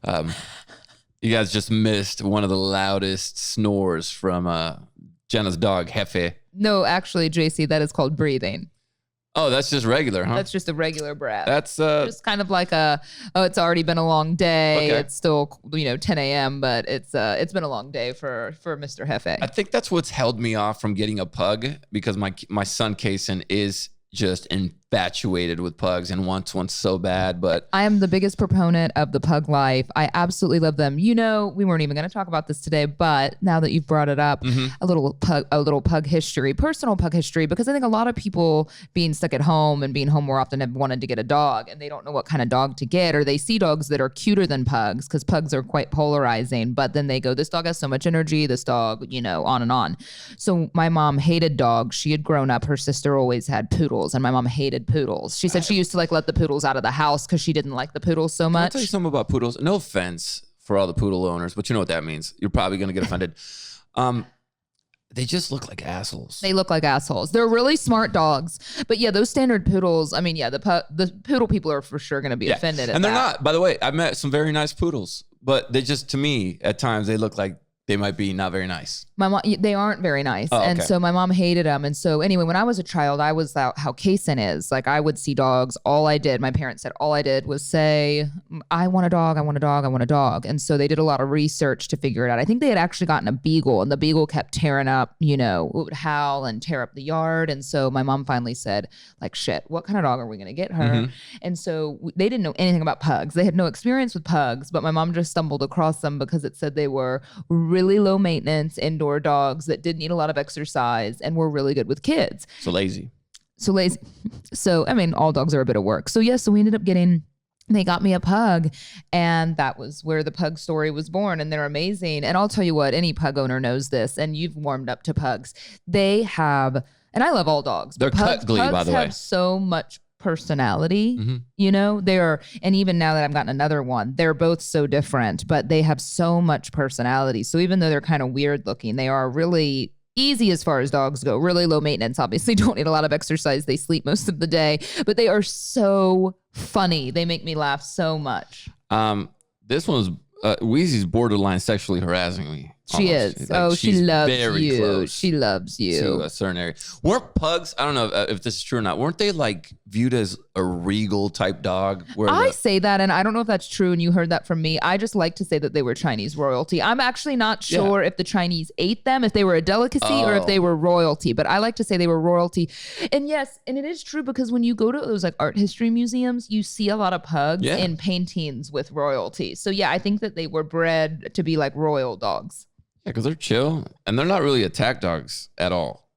Um, you guys just missed one of the loudest snores from Jenna's dog, Hefe. No, actually, J-Si, that is called breathing. Oh, that's just regular, huh? That's just a regular breath. That's just kind of like it's already been a long day. Okay. It's still 10 a.m., but it's been a long day for Mr. Hefe. I think that's what's held me off from getting a pug, because my son Kason is just infatuated with pugs and wants one so bad. But I am the biggest proponent of the pug life. I absolutely love them. We weren't even going to talk about this today, but now that you've brought it up, a little pug history, personal pug history, because I think a lot of people being stuck at home and being home more often have wanted to get a dog, and they don't know what kind of dog to get, or they see dogs that are cuter than pugs because pugs are quite polarizing, but then they go, this dog has so much energy, this dog, on and on. So my mom hated dogs. She had grown up, her sister always had poodles, and my mom hated poodles. She said she used to let the poodles out of the house because she didn't like the poodles so much. I'll tell you something about poodles. No offense for all the poodle owners, but you know what that means. You're probably going to get offended. They just look like assholes. They look like assholes. They're really smart dogs. But yeah, those standard poodles, the poodle people are for sure going to be offended at and they're that. not. By the way, I've met some very nice poodles, but they just, to me, at times, they look like they might be not very nice. My mom, they aren't very nice. Oh, okay. And so my mom hated them. And so anyway, when I was a child, I was how Kason is. I would see dogs. My parents said all I did was say, I want a dog, I want a dog, I want a dog. And so they did a lot of research to figure it out. I think they had actually gotten a beagle, and the beagle kept tearing up, it would howl and tear up the yard. And so my mom finally said, shit, what kind of dog are we going to get her? Mm-hmm. And so they didn't know anything about pugs. They had no experience with pugs, but my mom just stumbled across them because it said they were really low maintenance indoor dogs that didn't need a lot of exercise and were really good with kids. So lazy. So, all dogs are a bit of work. So we ended up they got me a pug, and that was where the pug story was born, and they're amazing. And I'll tell you what, any pug owner knows this, and you've warmed up to pugs. They have, and I love all dogs. They're cut glee, by the way. Pugs have so much personality, and even now that I've gotten another one, they're both so different, but they have so much personality. So even though they're kind of weird looking, they are really easy as far as dogs go, really low maintenance, obviously don't need a lot of exercise. They sleep most of the day, but they are so funny. They make me laugh so much. This one's Wheezy's borderline sexually harassing me. She is. She loves you. Close she loves you. To a certain area. Weren't pugs, I don't know if this is true or not, weren't they viewed as a regal type dog? I say that, and I don't know if that's true, and you heard that from me. I just like to say that they were Chinese royalty. I'm actually not sure if the Chinese ate them, if they were a delicacy or if they were royalty, but I like to say they were royalty. And yes, and it is true, because when you go to those art history museums, you see a lot of pugs in paintings with royalty. So yeah, I think that they were bred to be like royal dogs. Yeah, because they're chill, and they're not really attack dogs at all.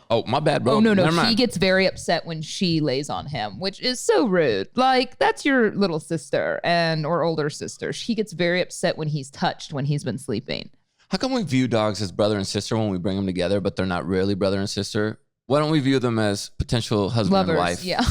Oh, my bad, bro. Oh, no. He gets very upset when she lays on him, which is so rude. That's your little sister or older sister. He gets very upset when he's touched when he's been sleeping. How come we view dogs as brother and sister when we bring them together, but they're not really brother and sister? Why don't we view them as potential husband and wife? Yeah.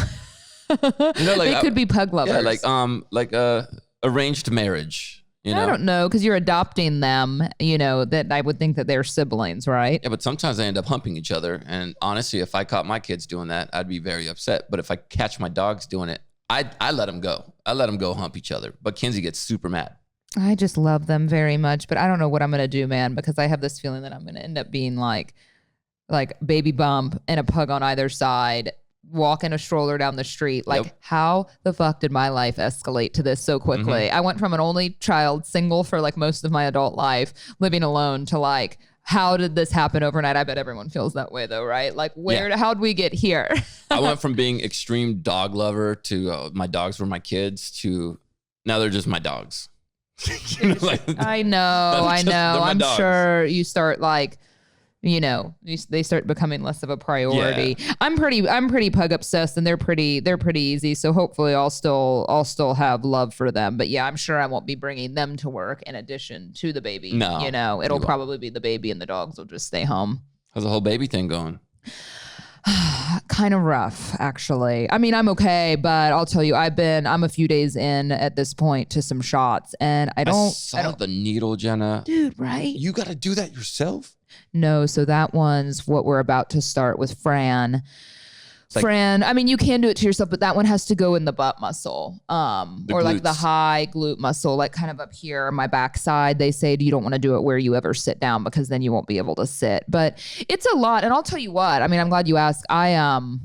They could be pug lovers. Yeah, arranged marriage. I don't know, because you're adopting them, that I would think that they're siblings, right? Yeah, but sometimes they end up humping each other. And honestly, if I caught my kids doing that, I'd be very upset. But if I catch my dogs doing it, I let them go. I let them go hump each other. But Kinsey gets super mad. I just love them very much, but I don't know what I'm going to do, man, because I have this feeling that I'm going to end up being like baby bump and a pug on either side, walking a stroller down the street. How the fuck did my life escalate to this so quickly? I went from an only child, single for most of my adult life, living alone, to how did this happen overnight? I bet everyone feels that way though, right? How'd we get here? I went from being extreme dog lover to my dogs were my kids to now they're just my dogs. I know. I'm sure you start they start becoming less of a priority. Yeah. I'm pretty pug obsessed, and they're pretty easy. So hopefully I'll still have love for them. But yeah, I'm sure I won't be bringing them to work in addition to the baby. No, it'll probably be the baby, and the dogs will just stay home. How's the whole baby thing going? Kind of rough, actually. I'm okay, but I'll tell you, I'm a few days in at this point to some shots, and I saw the needle, Jenna. Dude, right? You got to do that yourself? No, so that one's what we're about to start with Fran. Friend, I mean, you can do it to yourself, but that one has to go in the butt muscle, or like the high glute muscle, like kind of up here, my backside. They say you don't want to do it where you ever sit down because then you won't be able to sit. But it's a lot, and I'll tell you what. I mean, I'm glad you asked. I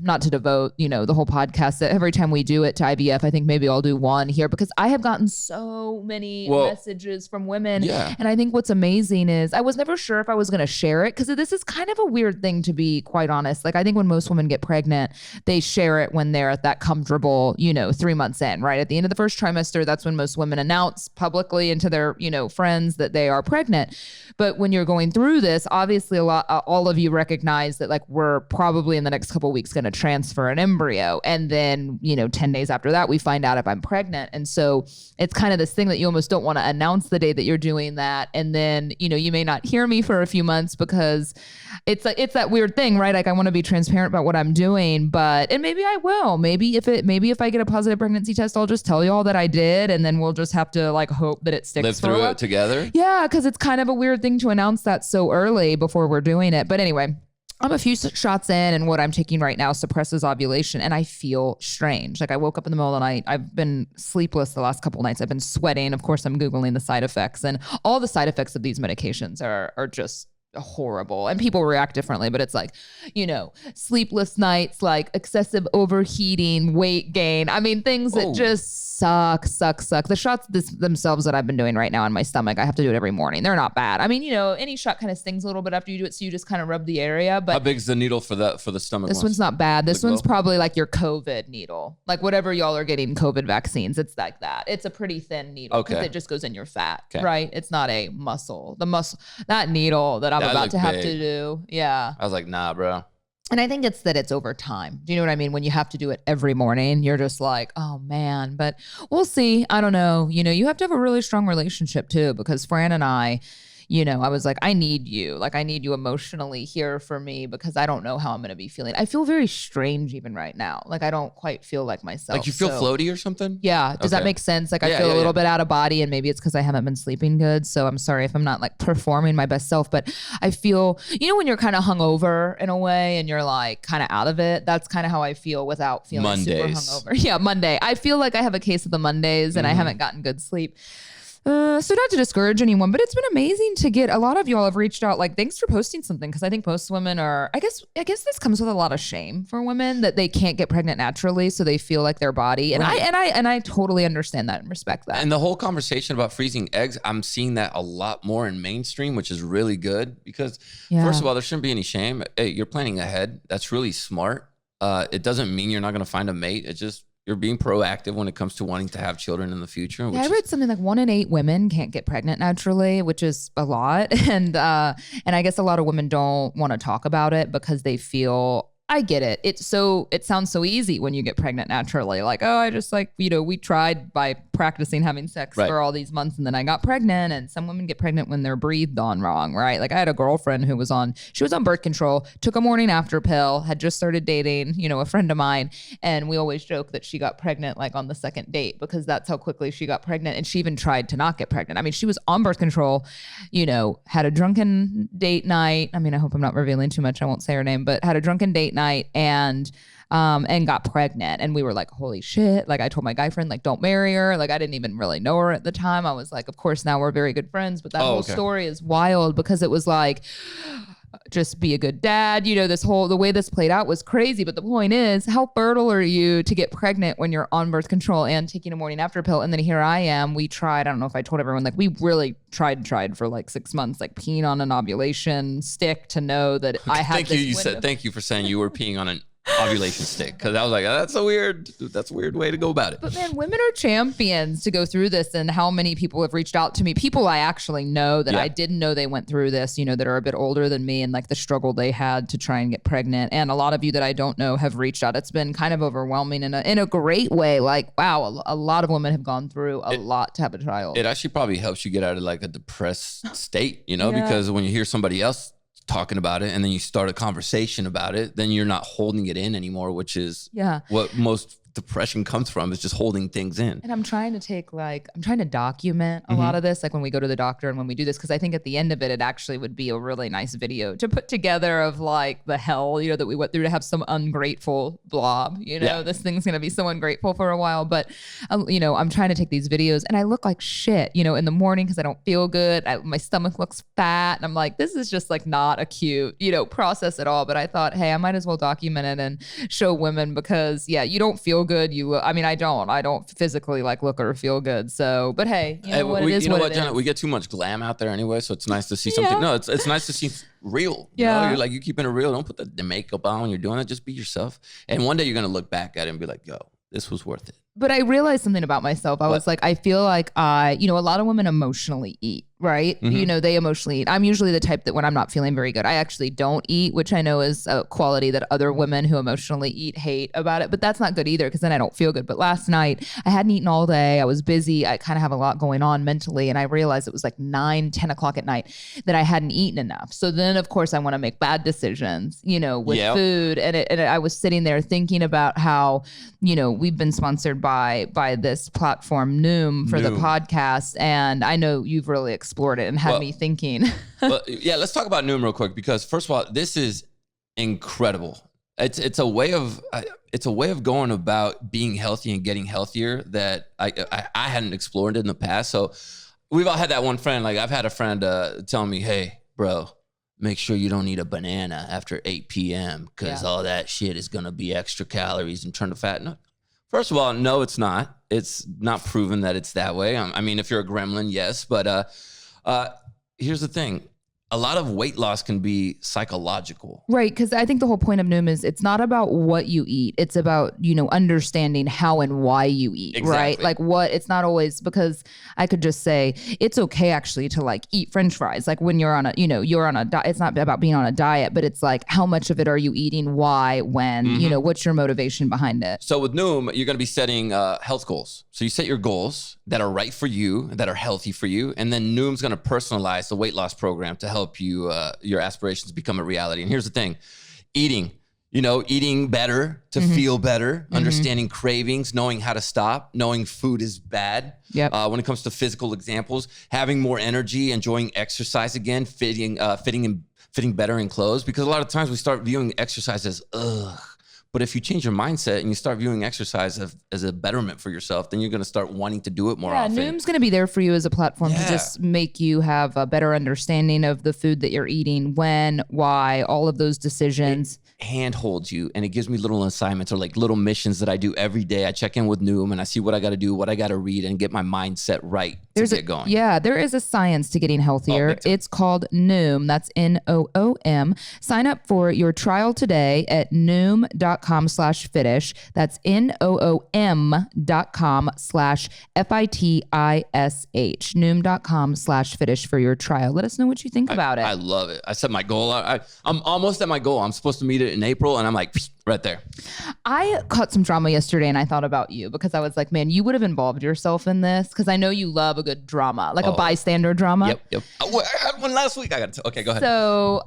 not to devote, the whole podcast that every time we do it to IVF, I think maybe I'll do one here because I have gotten so many messages from women, and I think what's amazing is I was never sure if I was going to share it because this is kind of a weird thing, to be quite honest. Like I think when most women get pregnant, they share it when they're at that comfortable, 3 months in, right? At the end of the first trimester, that's when most women announce publicly and to their, friends that they are pregnant. But when you're going through this, obviously all of you recognize that like we're probably in the next couple of weeks going to transfer an embryo. And then, 10 days after that, we find out if I'm pregnant. And so it's kind of this thing that you almost don't want to announce the day that you're doing that. And then, you may not hear me for a few months because it's that weird thing, right? Like I want to be transparent about what I'm doing, and maybe I will. Maybe if I get a positive pregnancy test, I'll just tell you all that I did, and then we'll just have to like hope that it sticks. Live through it together. Yeah, because it's kind of a weird thing to announce that so early before we're doing it. But anyway, I'm a few shots in, and what I'm taking right now suppresses ovulation, and I feel strange. Like I woke up in the middle of the night. I've been sleepless the last couple of nights. I've been sweating. Of course, I'm Googling the side effects, and all the side effects of these medications are just horrible, and people react differently, but it's like, sleepless nights, like excessive overheating, weight gain. I mean, things that just suck. The shots themselves that I've been doing right now in my stomach, I have to do it every morning. They're not bad. I mean, any shot kind of stings a little bit after you do it, so you just kind of rub the area. But how big is the needle for the stomach? This one's not bad. This one's probably like your COVID needle, like whatever y'all are getting COVID vaccines. It's like that. It's a pretty thin needle because it just goes in your fat, right? It's not a muscle. That needle that I'm about to have to do. Yeah. I was like, nah, bro. And I think it's over time. Do you know what I mean? When you have to do it every morning, you're just like, oh man, but we'll see. I don't know. You have to have a really strong relationship too, because Fran and I, I was like, I need you. Like, I need you emotionally here for me because I don't know how I'm going to be feeling. I feel very strange even right now. Like, I don't quite feel like myself. Like you feel floaty or something? Yeah. Does that make sense? Like, I feel a little bit out of body, and maybe it's because I haven't been sleeping good. So I'm sorry if I'm not like performing my best self, but I feel, when you're kind of hungover in a way and you're like kind of out of it, that's kind of how I feel without feeling super hungover. Yeah, Monday. I feel like I have a case of the Mondays and I haven't gotten good sleep. So not to discourage anyone, but it's been amazing to get a lot of y'all have reached out. Like, thanks for posting something. Cause I think most women are, I guess this comes with a lot of shame for women that they can't get pregnant naturally. So they feel like their body. And I totally understand that and respect that. And the whole conversation about freezing eggs, I'm seeing that a lot more in mainstream, which is really good because first of all, there shouldn't be any shame. Hey, you're planning ahead. That's really smart. It doesn't mean you're not going to find a mate. It just, you're being proactive when it comes to wanting to have children in the future. Yeah, I read something like 1 in 8 women can't get pregnant naturally, which is a lot. And I guess a lot of women don't want to talk about it because they feel, I get it. It sounds so easy when you get pregnant naturally. Like, oh, I just we tried by practicing having sex for all these months and then I got pregnant. And some women get pregnant when they're breathed on wrong, right? Like I had a girlfriend who was on birth control, took a morning after pill, had just started dating, a friend of mine. And we always joke that she got pregnant like on the second date because that's how quickly she got pregnant. And she even tried to not get pregnant. I mean, she was on birth control, had a drunken date night. I mean, I hope I'm not revealing too much. I won't say her name, but had a drunken date night and got pregnant. And we were like, holy shit. Like I told my guy friend, like, don't marry her. Like I didn't even really know her at the time. I was like, of course now we're very good friends, but that whole story is wild because it was like, just be a good dad. The way this played out was crazy. But the point is, how fertile are you to get pregnant when you're on birth control and taking a morning after pill? And then here I am. We tried, I don't know if I told everyone, like we really tried for like 6 months, like peeing on an ovulation stick to know that I had Thank you for saying you were peeing on an ovulation stick, because I was like, that's a weird way to go about it. But man, women are champions to go through this, and how many people have reached out to me, people I actually know that I didn't know they went through this, that are a bit older than me, and like the struggle they had to try and get pregnant. And a lot of you that I don't know have reached out. It's been kind of overwhelming in a great way. Like, wow, a lot of women have gone through a lot to have a child. It actually probably helps you get out of like a depressed state, because when you hear somebody else talking about it and then you start a conversation about it, then you're not holding it in anymore, which is what most depression comes from, is just holding things in. And I'm trying to document a lot of this, like when we go to the doctor and when we do this, because I think at the end of it, it actually would be a really nice video to put together of like the hell, you know, that we went through to have some ungrateful blob, you know, this thing's going to be so ungrateful for a while. But, you know, I'm trying to take these videos and I look like shit, you know, in the morning because I don't feel good. My stomach looks fat. And I'm like, this is just like not a cute, you know, process at all. But I thought, hey, I might as well document it and show women because, yeah, you don't feel good. I don't physically like look or feel good. So, but hey, you know what it is. You know what, Jenna, we get too much glam out there anyway. So it's nice to see something. No, it's nice to see real. You know? You're like, you keeping it real. Don't put the makeup on when you're doing it. Just be yourself. And one day you're going to look back at it and be like, yo, this was worth it. But I realized something about myself. I was like, I feel like you know, a lot of women emotionally eat, right? You know, they emotionally eat. I'm usually the type that when I'm not feeling very good, I actually don't eat, which I know is a quality that other women who emotionally eat hate about it. But that's not good either because then I don't feel good. But last night I hadn't eaten all day. I was busy. I kind of have a lot going on mentally. And I realized it was like 9, 10 o'clock at night that I hadn't eaten enough. So then, of course, I want to make bad decisions, you know, with food. And I was sitting there thinking about how, you know, we've been sponsored by this platform Noom for the podcast, and I know you've really explored it and had me thinking. Well, yeah, let's talk about Noom real quick because first of all, this is incredible. It's a way of going about being healthy and getting healthier that I hadn't explored in the past. So we've all had that one friend. Like I've had a friend tell me, "Hey, bro, make sure you don't eat a banana after 8 p.m. because all that shit is gonna be extra calories and turn to fat." No. First of all, no, it's not. It's not proven that it's that way. I mean, if you're a gremlin, yes. But here's the thing. A lot of weight loss can be psychological. Right, because I think the whole point of Noom is it's not about what you eat. It's about, you know, understanding how and why you eat, right? Like it's not always, because I could just say it's okay actually to like eat French fries. Like when you're on a diet, it's not about being on a diet, but it's like how much of it are you eating, why, when, you know, what's your motivation behind it? So with Noom, you're going to be setting health goals. So you set your goals that are right for you, that are healthy for you. And then Noom's going to personalize the weight loss program to help you, your aspirations become a reality. And here's the thing, eating better to feel better, understanding cravings, knowing how to stop, knowing food is bad. When it comes to physical examples, having more energy, enjoying exercise again, fitting better in clothes. Because a lot of times we start viewing exercise as, ugh. But if you change your mindset and you start viewing exercise as a betterment for yourself, then you're going to start wanting to do it more often. Noom's going to be there for you as a platform to just make you have a better understanding of the food that you're eating, when, why, all of those decisions. It handholds you, and it gives me little assignments or like little missions that I do every day. I check in with Noom and I see what I got to do, what I got to read, and get my mindset right to get going. Yeah, there is a science to getting healthier. It's called Noom. That's Noom. Sign up for your trial today at Noom.com/Fitish. That's Noom.com/FITISH. Noom.com/Fitish for your trial. Let us know what you think about it. I love it. I set my goal. I'm almost at my goal. I'm supposed to meet it in April, and I'm like, right there. I caught some drama yesterday, and I thought about you because I was like, man, you would have involved yourself in this because I know you love a good drama, like a bystander drama. Yep. I had one last week. Okay, go ahead. So,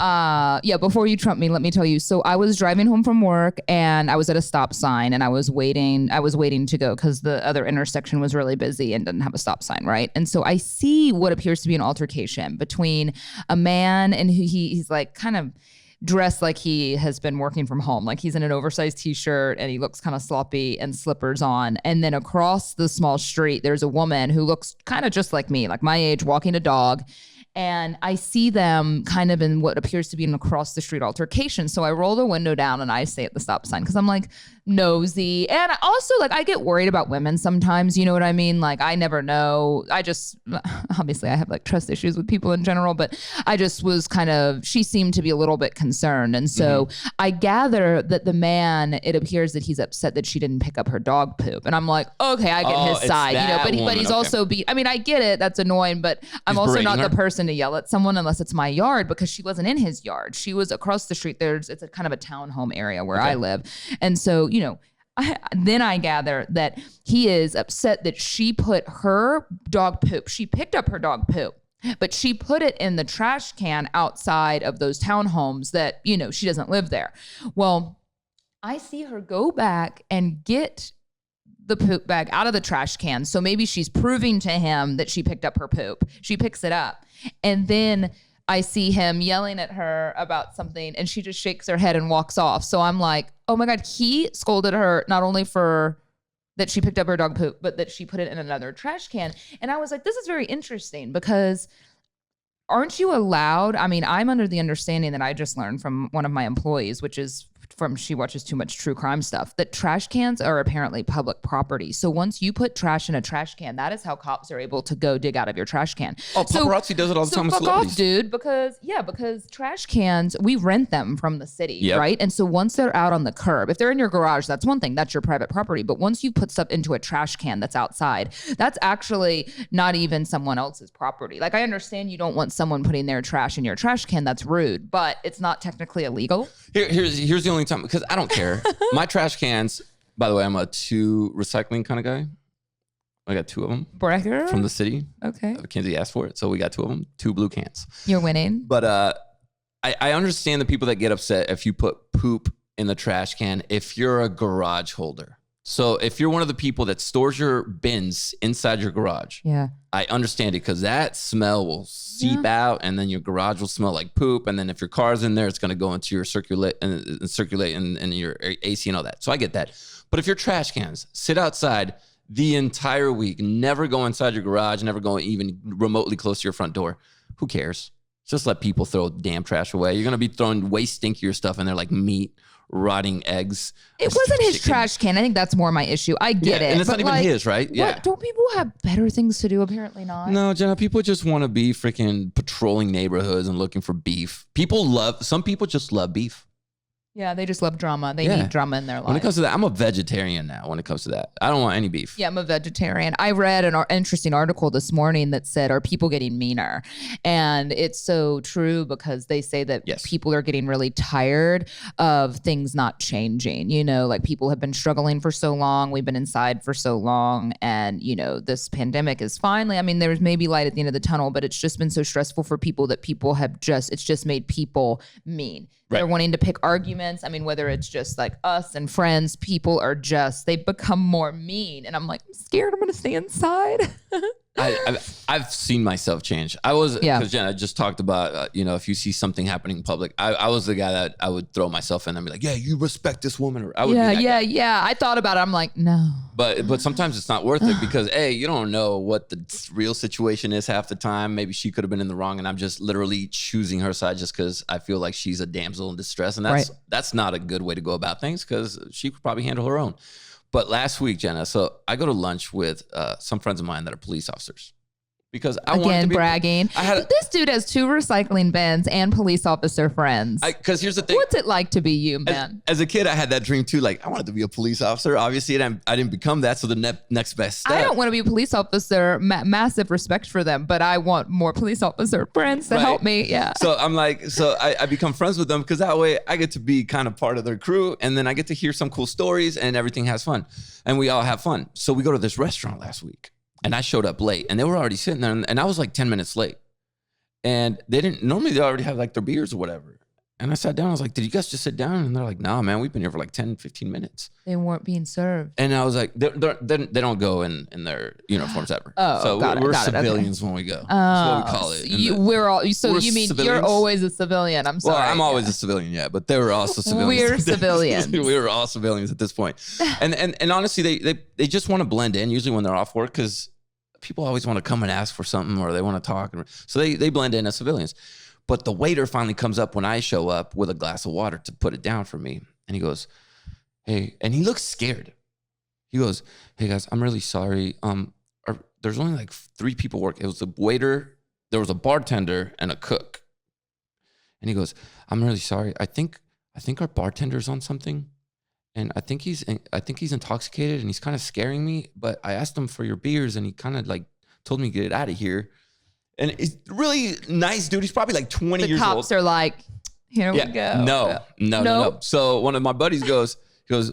before you trump me, let me tell you. So I was driving home from work, and I was at a stop sign, and I was waiting to go because the other intersection was really busy and didn't have a stop sign, right? And so I see what appears to be an altercation between a man and he's like kind of dressed like he has been working from home. Like he's in an oversized t-shirt and he looks kind of sloppy and slippers on. And then across the small street, there's a woman who looks kind of just like me, like my age, walking a dog. And I see them kind of in what appears to be an across the street altercation. So I roll the window down and I stay at the stop sign because I'm like nosy. And also like I get worried about women sometimes, you know what I mean? Like I never know. Obviously I have like trust issues with people in general, but I just was she seemed to be a little bit concerned. And so I gather that the man, it appears that he's upset that she didn't pick up her dog poop. And I'm like, okay, I get his side, you know, but he's also I mean, I get it. That's annoying, but I'm also not the person to yell at someone unless it's my yard because she wasn't in his yard. She was across the street. It's a kind of a townhome area where I live. And so, you know, then I gather that he is upset that she put her dog poop. She picked up her dog poop, but she put it in the trash can outside of those townhomes that, you know, she doesn't live there. Well, I see her go back and get the poop bag out of the trash can. So maybe she's proving to him that she picked up her poop. She picks it up. And then I see him yelling at her about something and she just shakes her head and walks off. So I'm like, oh my God, he scolded her not only for that she picked up her dog poop, but that she put it in another trash can. And I was like, this is very interesting because aren't you allowed? I mean, I'm under the understanding that I just learned from one of my employees, which is from she watches too much true crime stuff, that trash cans are apparently public property. So once you put trash in a trash can, that is how cops are able to go dig out of your trash can. Oh, paparazzi does it all the time with fuck celebrities. off, dude, because trash cans, we rent them from the city, right? And so once they're out on the curb, if they're in your garage, that's one thing, that's your private property. But once you put stuff into a trash can that's outside, that's actually not even someone else's property. Like, I understand you don't want someone putting their trash in your trash can, that's rude, but it's not technically illegal. Here's the only time, because I don't care. My trash cans, by the way, I'm a 2 recycling kind of guy. I got 2 of them. Bragger? From the city. Okay. Mackenzie asked for it, so we got 2 of them, 2 blue cans. You're winning. But I understand the people that get upset if you put poop in the trash can if you're a garage holder. So if you're one of the people that stores your bins inside your garage, I understand it because that smell will seep out and then your garage will smell like poop. And then if your car's in there, it's going to go into your circulate and your AC and all that. So I get that. But if your trash cans sit outside the entire week, never go inside your garage, never go even remotely close to your front door, who cares? Just let people throw damn trash away. You're going to be throwing way stinkier stuff in there like meat, rotting eggs. It wasn't his trash can. I think that's more my issue. I get it. And it's not even his, right? Yeah. Don't people have better things to do? Apparently not. No, Jenna, people just want to be freaking patrolling neighborhoods and looking for beef. Some people just love beef. Yeah, they just love drama. They need drama in their life. When it comes to that, I'm a vegetarian now when it comes to that. I don't want any beef. Yeah, I'm a vegetarian. I read an interesting article this morning that said, are people getting meaner? And it's so true because they say that people are getting really tired of things not changing. You know, like people have been struggling for so long. We've been inside for so long. And, you know, this pandemic is finally, I mean, there's maybe light at the end of the tunnel, but it's just been so stressful for people that people have it's just made people mean. Right. They're wanting to pick arguments. I mean, whether it's just like us and friends, people are they've become more mean. And I'm like, I'm scared I'm going to stay inside. I've seen myself change. Because Jenna just talked about, if you see something happening in public, I was the guy that I would throw myself in and be like, yeah, you respect this woman. Or I would I thought about it. I'm like, no. But sometimes it's not worth it because, you don't know what the real situation is half the time. Maybe she could have been in the wrong and I'm just literally choosing her side just because I feel like she's a damsel in distress. And that's not a good way to go about things because she could probably handle her own. But last week, Jenna, so I go to lunch with some friends of mine that are police officers because I wanted to be bragging. This dude has 2 recycling bins and police officer friends. Because here's the thing. What's it like to be you, man? As a kid, I had that dream too. Like I wanted to be a police officer. Obviously, I didn't become that. So the next best step. I don't want to be a police officer. Massive respect for them, but I want more police officer friends to help me. Yeah. So I'm like, I become friends with them because that way I get to be kind of part of their crew, and then I get to hear some cool stories, and everything has fun, and we all have fun. So we go to this restaurant last week. And I showed up late and they were already sitting there and I was like 10 minutes late. And normally they already have like their beers or whatever. And I sat down, I was like, did you guys just sit down? And they're like, nah, man, we've been here for like 10, 15 minutes. They weren't being served. And I was like, they don't go in their uniforms ever. We're civilians when we go. That's what we call it. You're always a civilian. I'm sorry. Well, I'm always a civilian, yeah, but they were also civilians. We're civilians. We were all civilians at this point. And honestly, they just want to blend in usually when they're off work because people always want to come and ask for something or they want to talk. So they blend in as civilians. But the waiter finally comes up when I show up with a glass of water to put it down for me. And he goes, hey, and he looks scared. He goes, hey guys, I'm really sorry. There's only like 3 people working. It was a waiter, there was a bartender and a cook. And he goes, I'm really sorry. I think our bartender's on something. And I think he's intoxicated and he's kind of scaring me. But I asked him for your beers and he kind of like told me to get out of here. And he's really nice dude. He's probably like 20 years old. The cops are like, here we go. No. So one of my buddies goes,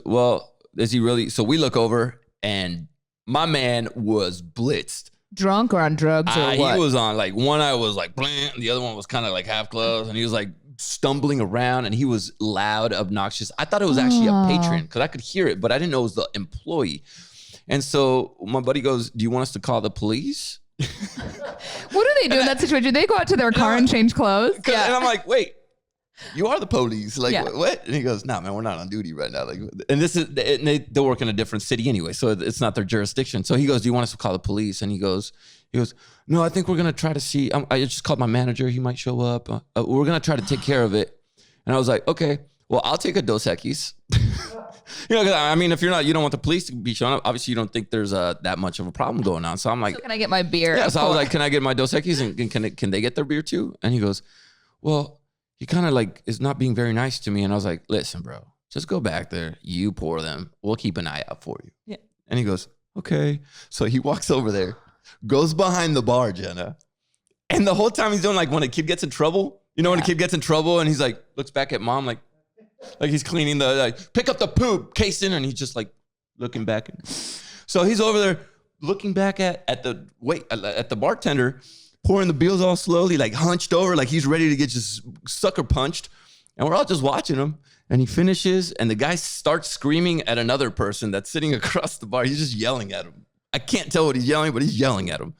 well, is he really? So we look over and my man was blitzed. Drunk or on drugs or what? He was on like one eye was like bland, the other one was kind of like half closed and he was like stumbling around and he was loud, obnoxious. I thought it was actually a patron because I could hear it, but I didn't know it was the employee. And so my buddy goes, do you want us to call the police? What do they do in that situation? They go out to their car and change clothes. Yeah. And I'm like, wait, you are the police. Like, Yeah. what? And he goes, nah, man, we're not on duty right now. Like, and this is, and they work in a different city anyway, so it's not their jurisdiction. So he goes, do you want us to call the police? And he goes, no, I think we're going to try to see. I just called my manager. He might show up. We're going to try to take care of it. And I was like, okay, well, I'll take a Dos Equis. You know, 'cause I mean, if you don't want the police to be showing up, obviously you don't think there's that much of a problem going on. So I'm like, so can I get my beer? Yeah. So I was like, can I get my Dos Equis and can they get their beer too? And he goes, well, he kind of like is not being very nice to me. And I was like, listen, bro, just go back there. You pour them. We'll keep an eye out for you. Yeah. And he goes, okay. So he walks over there, goes behind the bar, Jenna. And the whole time he's doing like when a kid gets in trouble, you know, when a kid gets in trouble and he's like, looks back at mom, like he's cleaning the, like, pick up the poop case in, and he's just like looking back. So he's over there looking back at the bartender, pouring the beers all slowly, like hunched over, like he's ready to get just sucker punched. And we're all just watching him. And he finishes, and the guy starts screaming at another person that's sitting across the bar. He's just yelling at him. I can't tell what he's yelling, but he's yelling at him.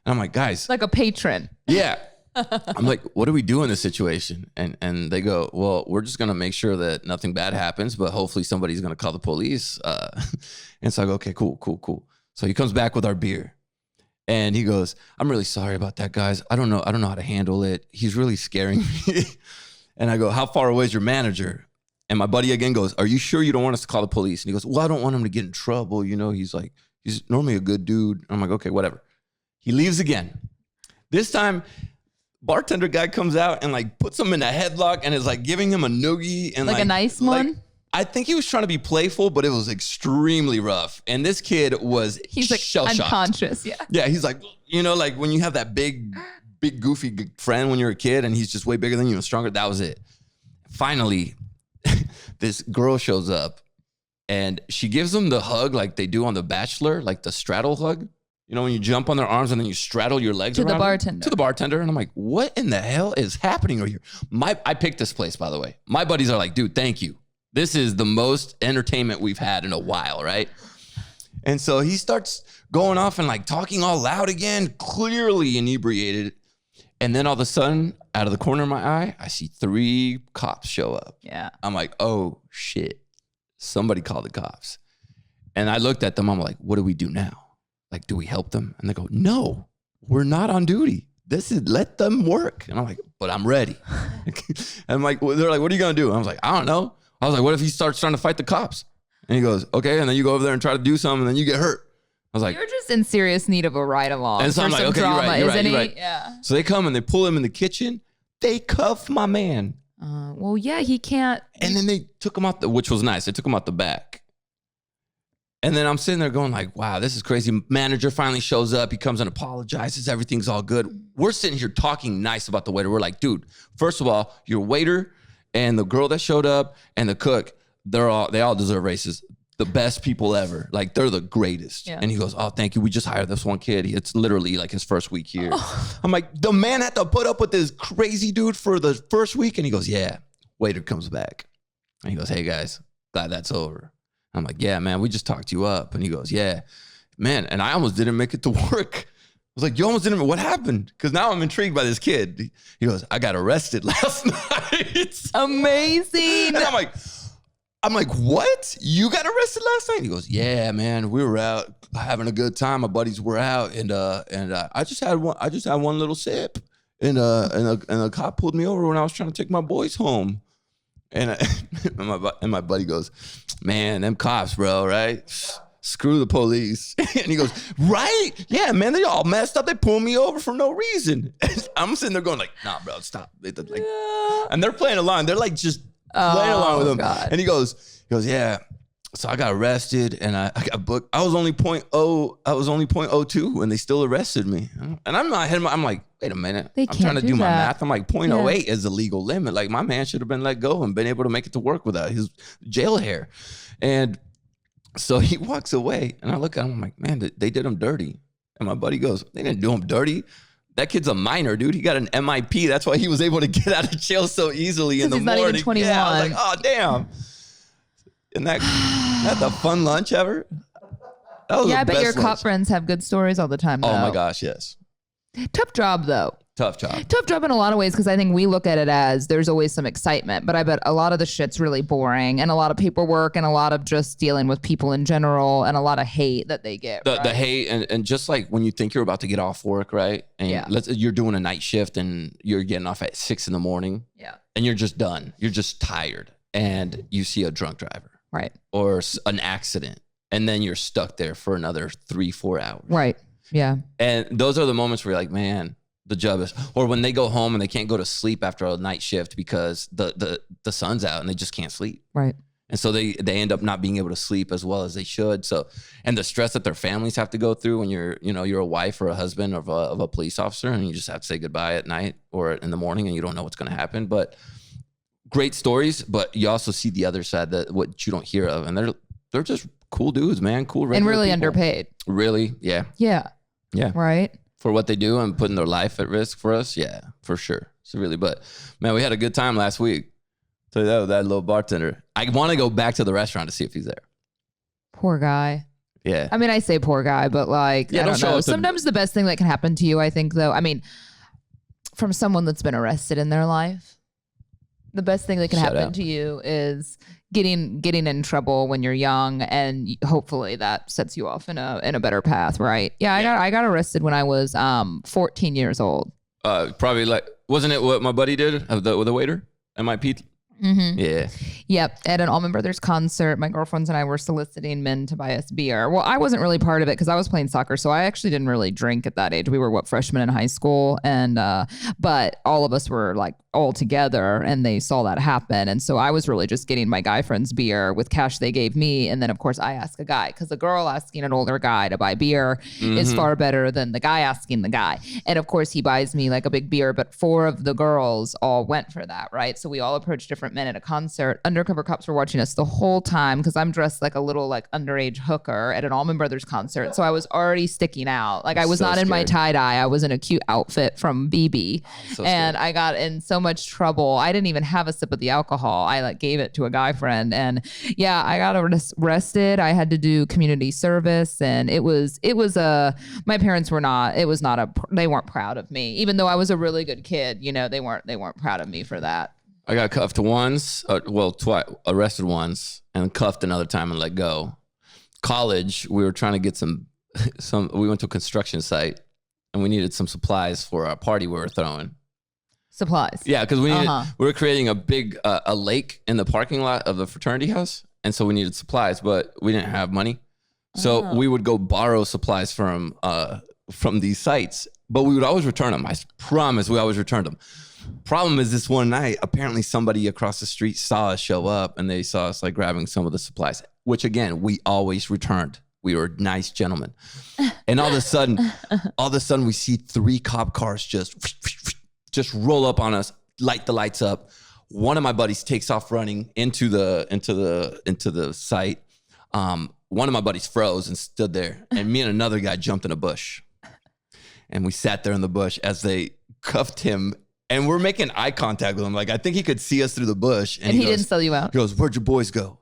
And I'm like, guys. Like a patron. Yeah. I'm like, what do we do in this situation? And they go, well, we're just going to make sure that nothing bad happens, but hopefully somebody's going to call the police. And so I go, okay, cool. So he comes back with our beer. And he goes, I'm really sorry about that, guys. I don't know how to handle it. He's really scaring me. And I go, how far away is your manager? And my buddy again goes, are you sure you don't want us to call the police? And he goes, well, I don't want him to get in trouble. You know, he's normally a good dude. I'm like, okay, whatever. He leaves again. This time, bartender guy comes out and like puts him in a headlock and is like giving him a noogie. And like a nice one? I think he was trying to be playful, but it was extremely rough. And this kid he's like shell-shocked. Unconscious, yeah. Yeah, he's like, you know, like when you have that big goofy friend when you're a kid and he's just way bigger than you and stronger, that was it. Finally, this girl shows up and she gives him the hug like they do on The Bachelor, like the straddle hug. You know, when you jump on their arms and then you straddle your legs around the bartender. To the bartender. And I'm like, what in the hell is happening over here? I picked this place, by the way. My buddies are like, dude, thank you. This is the most entertainment we've had in a while, right? And so he starts going off and like talking all loud again, clearly inebriated. And then all of a sudden, out of the corner of my eye, I see 3 cops show up. Yeah. I'm like, oh shit, somebody called the cops. And I looked at them, I'm like, what do we do now? Like, do we help them? And they go, no, we're not on duty. Let them work. And I'm like, but I'm ready. And I'm like, they're like, what are you gonna do? And I was like, I don't know. I was like, what if he starts trying to fight the cops? And he goes, okay. And then you go over there and try to do something and then you get hurt. I was like, you're just in serious need of a ride along. And so I'm like, okay, drama, you're right. Yeah. So they come and they pull him in the kitchen. They cuff my man. Well, yeah, he can't. And then they took him out, which was nice. They took him out the back. And then I'm sitting there going like, wow, this is crazy. Manager finally shows up. He comes and apologizes. Everything's all good. We're sitting here talking nice about the waiter. We're like, dude, first of all, your waiter and the girl that showed up and the cook, they all deserve raises. The best people ever. Like, they're the greatest. Yeah. And he goes, oh, thank you. We just hired this one kid. It's literally like his first week here. Oh. I'm like, the man had to put up with this crazy dude for the first week? And he goes, yeah. Waiter comes back. And he goes, hey, guys, glad that's over. I'm like, yeah, man, we just talked you up. And he goes, yeah, man. And I almost didn't make it to work. I was like, you almost didn't. What happened? Because now I'm intrigued by this kid. He goes, I got arrested last night. Amazing. And I'm like, what? You got arrested last night? He goes, yeah, man, we were out having a good time. My buddies were out, and I just had one little sip, and a cop pulled me over when I was trying to take my boys home, and my buddy goes, man, them cops, bro, right? Screw the police. And he goes, right? Yeah, man, they all messed up. They pulled me over for no reason. I'm sitting there going like, nah, bro, stop. And they're playing along. They're like just playing along with him. God. And he goes, yeah. So I got arrested and I got booked. I was only 0.02 and they still arrested me. And I'm like, wait a minute. I'm trying to do my math. I'm like, 0.08 is the legal limit. Like, my man should have been let go and been able to make it to work without his jail hair. And so he walks away and I look at him, I'm like, man, they did him dirty. And my buddy goes, they didn't do him dirty. That kid's a minor, dude. He got an MIP. That's why he was able to get out of jail so easily in the morning. He's not even 21. Yeah, I was like, oh, damn. Isn't that the fun lunch ever? That was I bet your lunch. cop friends have good stories all the time, though. Oh my gosh, yes. Tough job, though. Tough job. Tough job in a lot of ways, because I think we look at it as there's always some excitement, but I bet a lot of the shit's really boring and a lot of paperwork and a lot of just dealing with people in general and a lot of hate that they get. The hate and just like when you think you're about to get off work, right? And you're doing a night shift and you're getting off at 6 a.m. Yeah. And you're just done. You're just tired. And you see a drunk driver. Right. Or an accident. And then you're stuck there for another 3-4 hours. Right. Yeah. And those are the moments where you're like, man, the job is, or when they go home and they can't go to sleep after a night shift because the sun's out and they just can't sleep. Right. And so they end up not being able to sleep as well as they should. So, and the stress that their families have to go through when you're a wife or a husband of a police officer and you just have to say goodbye at night or in the morning and you don't know what's going to happen. But great stories, but you also see the other side, that what you don't hear of, and they're just cool dudes, man. Cool, and really people. Underpaid. Really, yeah. Right. For what they do and putting their life at risk for us, yeah, for sure. So really, but man, we had a good time last week. So that little bartender. I want to go back to the restaurant to see if he's there. Poor guy. Yeah. I mean, I say poor guy, but like, I don't know. Sometimes the best thing that can happen to you, I think, though, I mean, from someone that's been arrested in their life, the best thing that can happen to you is getting in trouble when you're young, and hopefully that sets you off in a better path, right? Yeah, I got arrested when I was 14 years old. Probably like, wasn't it what my buddy did with the waiter at my Pete? Mm-hmm. Yeah. Yep. At an Allman Brothers concert, my girlfriends and I were soliciting men to buy us beer. Well, I wasn't really part of it because I was playing soccer, so I actually didn't really drink at that age. We were freshmen in high school, and but all of us were like all together, and they saw that happen. And so I was really just getting my guy friends beer with cash they gave me, and then of course I asked a guy, because a girl asking an older guy to buy beer is far better than the guy asking the guy. And of course he buys me like a big beer, but 4 of the girls all went for that, right? So we all approached different men at a concert. Undercover cops were watching us the whole time because I'm dressed like a little like underage hooker at an Allman Brothers concert. So I was already sticking out. Like I was not in my tie-dye. I was in a cute outfit from BB. And I got in so much trouble. I didn't even have a sip of the alcohol. I like gave it to a guy friend. And yeah, I got arrested. I had to do community service. And it was my parents were not, they weren't proud of me. Even though I was a really good kid, they weren't proud of me for that. I got cuffed once, twice, arrested once, and cuffed another time and let go. College, we were trying to get we went to a construction site and we needed some supplies for our party we were throwing. Supplies? Yeah, because we were creating a big, a lake in the parking lot of the fraternity house. And so we needed supplies, but we didn't have money. So we would go borrow supplies from these sites, but we would always return them. I promise we always returned them. Problem is, this one night, apparently somebody across the street saw us show up and they saw us like grabbing some of the supplies, which again, we always returned. We were nice gentlemen. And all of a sudden we see 3 cop cars just roll up on us, light the lights up. One of my buddies takes off running into the site. One of my buddies froze and stood there, and me and another guy jumped in a bush. And we sat there in the bush as they cuffed him. And we're making eye contact with him. Like, I think he could see us through the bush. And he didn't sell you out. He goes, "Where'd your boys go?"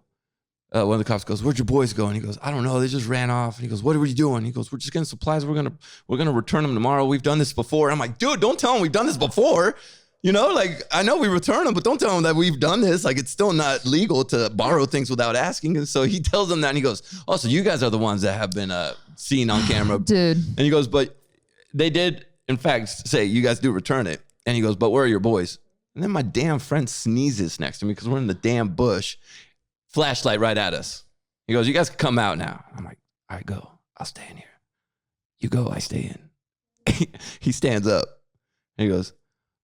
One of the cops goes, "Where'd your boys go?" And he goes, "I don't know. They just ran off." And he goes, "What were you doing?" He goes, "We're just getting supplies. We're gonna return them tomorrow. We've done this before." And I'm like, "Dude, don't tell them we've done this before. Like, I know we return them, but don't tell them that we've done this. Like, it's still not legal to borrow things without asking." And so he tells them that, and he goes, "Oh, so you guys are the ones that have been seen on camera." Dude. And he goes, "But they did, in fact, say you guys do return it." And he goes, "But where are your boys?" And then my damn friend sneezes next to me because we're in the damn bush. Flashlight right at us. He goes, "You guys can come out now." I'm like, "All right, go. I'll stay in here." "You go, I stay in." He stands up. And he goes,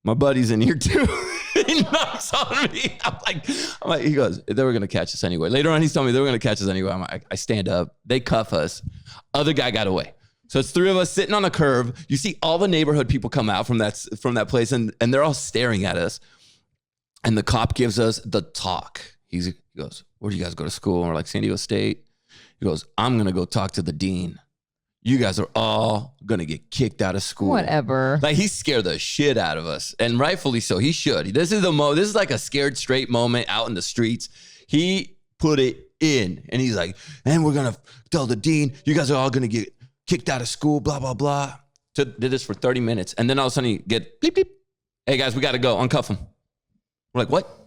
"My buddy's in here too." He knocks on me. I'm like, he goes, "They were going to catch us anyway." Later on, he's telling me they were going to catch us anyway. I'm like, I stand up. They cuff us. Other guy got away. So it's 3 of us sitting on a curb. You see all the neighborhood people come out from that place, and they're all staring at us. And the cop gives us the talk. He goes, "Where do you guys go to school?" And we're like, "San Diego State." He goes, "I'm going to go talk to the dean. You guys are all going to get kicked out of school." Whatever. Like, he scared the shit out of us. And rightfully so. He should. This is like a scared straight moment out in the streets. He put it in. And he's like, and we're going to tell the dean, you guys are all going to get kicked out of school, blah, blah, blah. Did this for 30 minutes. And then all of a sudden you get bleep, bleep. Hey guys, we got to go. Uncuff him. We're like, what?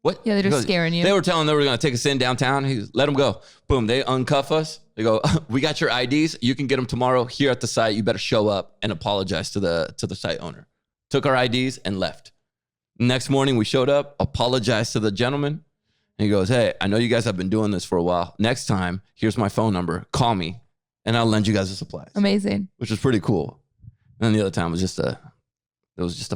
What? Yeah, they're just scaring you. They were telling them they were going to take us in downtown. He goes, let them go. Boom. They uncuff us. They go, we got your IDs. You can get them tomorrow here at the site. You better show up and apologize to the site owner. Took our IDs and left. Next morning we showed up, apologized to the gentleman. And he goes, hey, I know you guys have been doing this for a while. Next time, here's my phone number. Call me and I'll lend you guys the supplies. Amazing. Which was pretty cool. And then the other time was just a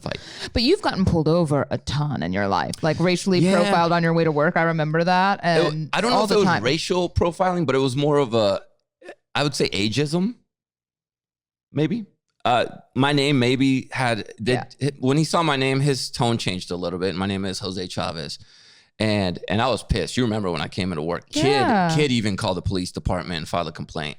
fight. But you've gotten pulled over a ton in your life, like racially profiled on your way to work. I remember that. And I don't know if it was racial profiling, but it was more of I would say ageism, maybe. My name maybe when he saw my name, his tone changed a little bit. My name is Jose Chavez. And I was pissed. You remember when I came into work, kid even called the police department and filed a complaint.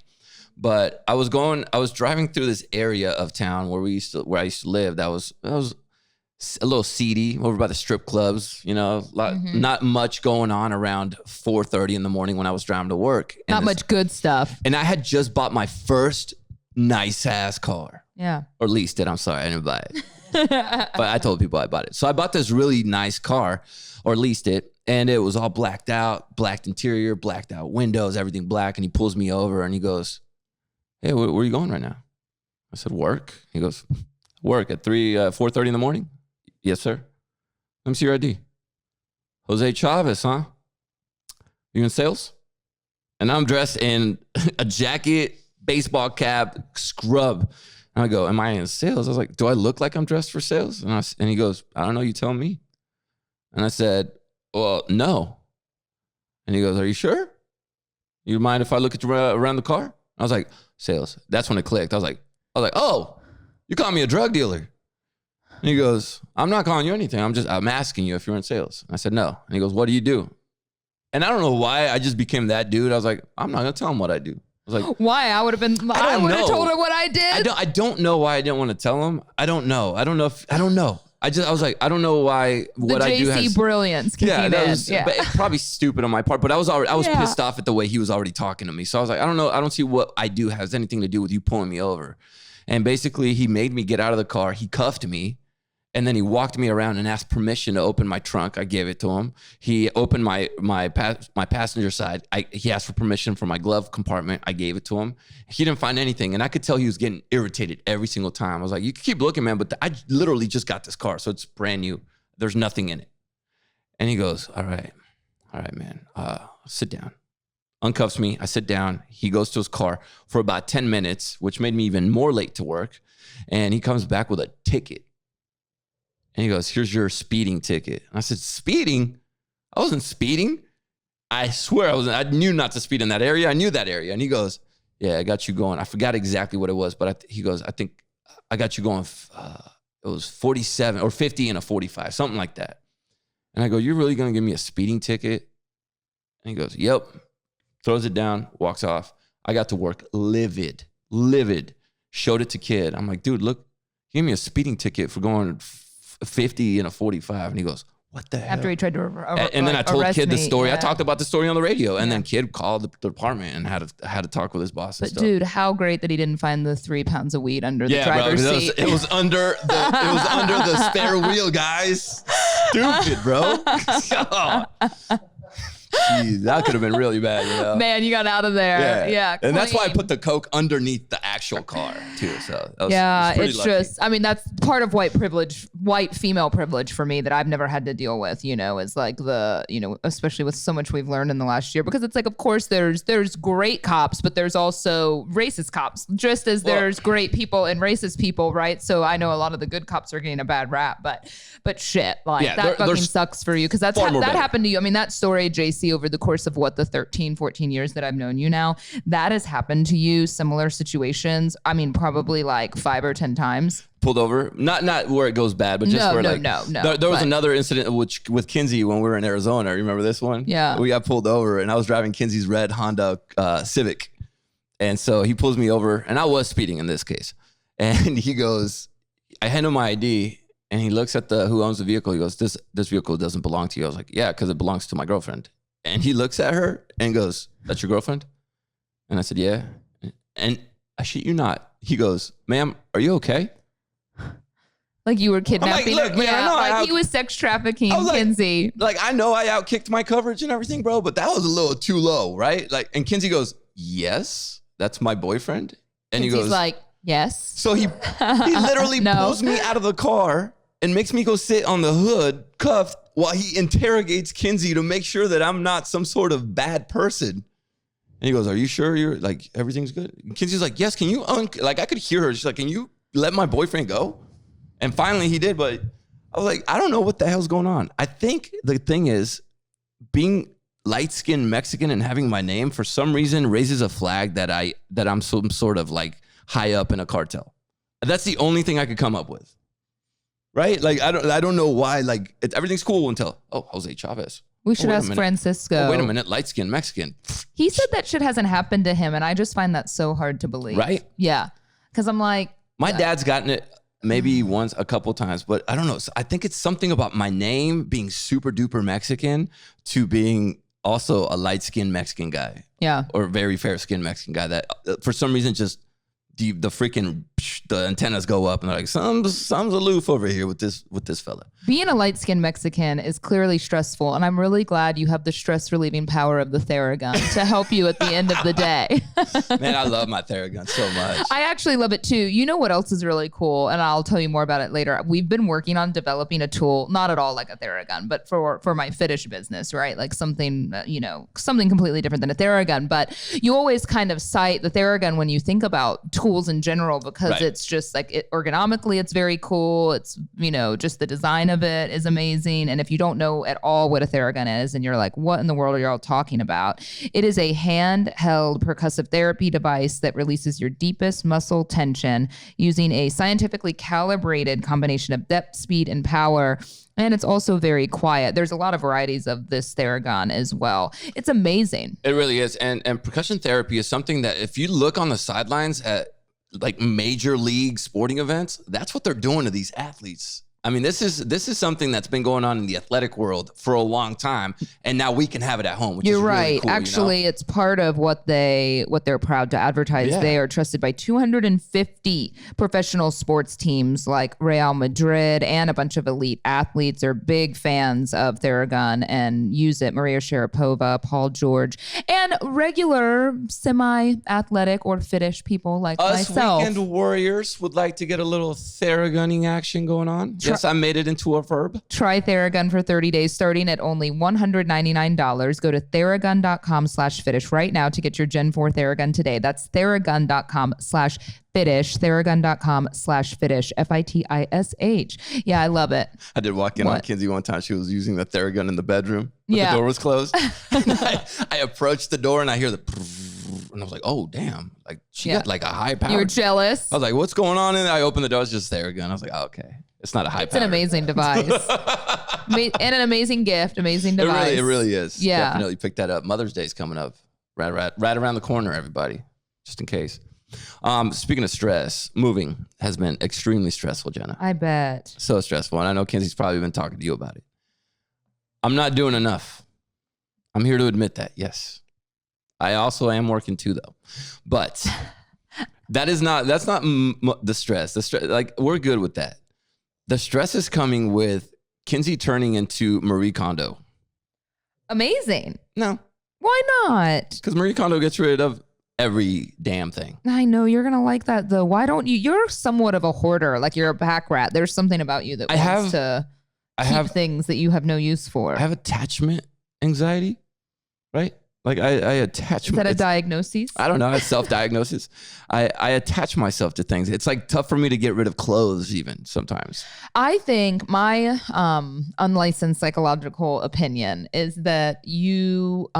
But I was driving through this area of town where I used to live. That was a little seedy over by the strip clubs, not much going on around 4:30 in the morning when I was driving to work. Not much good stuff. And I had just bought my first nice ass car. Yeah. Or leased it. I'm sorry. I didn't buy it. But I told people I bought it. So I bought this really nice car or leased it. And it was all blacked out, blacked interior, blacked out windows, everything black. And he pulls me over and he goes, hey, where are you going right now? I said, work. He goes, work at 4:30 in the morning? Yes, sir. Let me see your ID. Jose Chavez, huh? You in sales? And I'm dressed in a jacket, baseball cap, scrub. And I go, am I in sales? I was like, do I look like I'm dressed for sales? And he goes, I don't know. You tell me. And I said, well, no. And he goes, are you sure? You mind if I look at you around the car? I was like, sales. That's when it clicked. I was like, oh, you call me a drug dealer. And he goes, I'm not calling you anything. I'm asking you if you're in sales. And I said, no. And he goes, what do you do? And I don't know why I just became that dude. I was like, I'm not going to tell him what I do. I was like, why? I would have told her what I did. I don't know why I didn't want to tell him. I don't know. I was like, I don't know why what I do has J-Si brilliance. But probably stupid on my part, but I was pissed off at the way he was already talking to me. So I was like, I don't know. I don't see what I do has anything to do with you pulling me over. And basically he made me get out of the car. He cuffed me. And then he walked me around and asked permission to open my trunk. I gave it to him. He opened my passenger side. He asked for permission for my glove compartment. I gave it to him. He didn't find anything. And I could tell he was getting irritated every single time. I was like, you can keep looking, man, but I literally just got this car. So it's brand new. There's nothing in it. And he goes, all right, man, sit down. Uncuffs me. I sit down. He goes to his car for about 10 minutes, which made me even more late to work. And he comes back with a ticket. And he goes, here's your speeding ticket. And I said, speeding? I wasn't speeding. I swear I knew not to speed in that area. I knew that area. And he goes, yeah, I got you going. I forgot exactly what it was, but he goes, I think I got you going. It was 47 or 50 and a 45, something like that. And I go, you're really going to give me a speeding ticket? And he goes, yep. Throws it down, walks off. I got to work livid. Showed it to kid. I'm like, dude, look, he gave me a speeding ticket for going 50 and a 45. And he goes, what the hell? After he tried to and then I told kid the story. Yeah. I talked about the story on the radio. And then kid called the department and had to talk with his boss and but stuff. Dude, how great that he didn't find the 3 pounds of weed under the driver's seat. It was under the spare wheel, guys. Stupid, bro. Jeez, that could have been really bad, Man, you got out of there. Yeah. And that's why I put the Coke underneath the actual car too. So it's just, I mean, that's part of white female privilege for me that I've never had to deal with, is like especially with so much we've learned in the last year, because it's like, of course there's great cops, but there's also racist cops, just as there's great people and racist people. Right. So I know a lot of the good cops are getting a bad rap, but shit, like that fucking sucks for you. Cause that happened to you. I mean, that story, J-Si, over the course of the 13, 14 years that I've known you now, that has happened to you, similar situations. I mean, probably like 5 or 10 times. Pulled over, not where it goes bad, but just no. There was another incident with Kinsey when we were in Arizona. Remember this one? Yeah. We got pulled over and I was driving Kinsey's red Honda Civic. And so he pulls me over and I was speeding in this case. And he goes, I hand him my ID and he looks at who owns the vehicle. He goes, this vehicle doesn't belong to you. I was like, yeah, because it belongs to my girlfriend. And he looks at her and goes, "That's your girlfriend?" And I said, "Yeah." And I shit you not. He goes, "Ma'am, are you okay?" Like you were kidnapping Look, him. man, Yeah, I know he was sex trafficking Kinsey. Like, I know I outkicked my coverage and everything, bro, but that was a little too low, right? Like, and Kinsey goes, "Yes, that's my boyfriend." And Kinsey's he goes, like, "Yes." So he literally pulls me out of the car and makes me go sit on the hood cuffed while he interrogates Kinsey to make sure that I'm not some sort of bad person. And he goes, "Are you sure you're like, everything's good?" And Kinsey's like, "Yes, can you, like, I could hear her. She's like, "Can you let my boyfriend go?" And finally he did, but I was like, I don't know what the hell's going on. I think the thing is, being light-skinned Mexican and having my name for some reason raises a flag that I'm some sort of like high up in a cartel. That's the only thing I could come up with. Right? Like, I don't know why. Like, everything's cool until, Jose Chavez. We should ask Francisco. Oh, wait a minute, light-skinned Mexican. He said that shit hasn't happened to him, and I just find that so hard to believe. Right? Yeah. Because I'm like... My dad's gotten it maybe once, a couple times, but I don't know. So I think it's something about my name being super duper Mexican to being also a light-skinned Mexican guy. Yeah. Or very fair-skinned Mexican guy that for some reason just the freaking the antennas go up and they're like, something's aloof over here with this fella. Being a light-skinned Mexican is clearly stressful, and I'm really glad you have the stress-relieving power of the Theragun to help you at the end of the day. Man, I love my Theragun so much. I actually love it too. You know what else is really cool, and I'll tell you more about it later. We've been working on developing a tool, not at all like a Theragun, but for my Fitish business, right? Like something, something completely different than a Theragun. But you always kind of cite the Theragun when you think about tools in general because it's just like ergonomically, it's very cool. It's, just the design of it is amazing. And if you don't know at all what a Theragun is and you're like, what in the world are y'all talking about? It is a handheld percussive therapy device that releases your deepest muscle tension using a scientifically calibrated combination of depth, speed, and power. And it's also very quiet. There's a lot of varieties of this Theragun as well. It's amazing. It really is. And percussion therapy is something that if you look on the sidelines at like major league sporting events, that's what they're doing to these athletes. I mean, this is something that's been going on in the athletic world for a long time, and now we can have it at home. Which You're is right. Really cool, actually, it's part of what they're proud to advertise. Yeah. They are trusted by 250 professional sports teams like Real Madrid, and a bunch of elite athletes are big fans of Theragun and use it. Maria Sharapova, Paul George, and regular semi-athletic or Fitish people like myself. Us weekend warriors would like to get a little Theragunning action going on. Yes, I made it into a verb. Try Theragun for 30 days starting at only $199. Go to theragun.com/Fitish right now to get your Gen 4 Theragun today. That's theragun.com/Fitish, theragun.com/Fitish, Fitish. Yeah, I love it. I did walk in on Kinsey one time. She was using the Theragun in the bedroom. But the door was closed. I approached the door and I hear the... And I was like, oh, damn. Like, she got like a high power. You were jealous. I was like, what's going on? And I opened the door. It's just Theragun. I was like, oh, okay. It's not a high power. It's an amazing device. And an amazing gift. Amazing device. It really is. Yeah. Definitely pick that up. Mother's Day's coming up. Right around the corner, everybody. Just in case. Speaking of stress, moving has been extremely stressful, Jenna. I bet. So stressful. And I know Kinsey's probably been talking to you about it. I'm not doing enough. I'm here to admit that, yes. I also am working too, though. But that's not the stress. The stress, like, we're good with that. The stress is coming with Kinsey turning into Marie Kondo. Amazing. No. Why not? Because Marie Kondo gets rid of every damn thing. I know you're going to like that, though. Why don't you? You're somewhat of a hoarder. Like, you're a pack rat. There's something about you that wants to keep things that you have no use for. I have attachment anxiety, right? Like I attach. Is that a diagnosis? I don't know. It's self-diagnosis. I attach myself to things. It's like tough for me to get rid of clothes even sometimes. I think my unlicensed psychological opinion is that you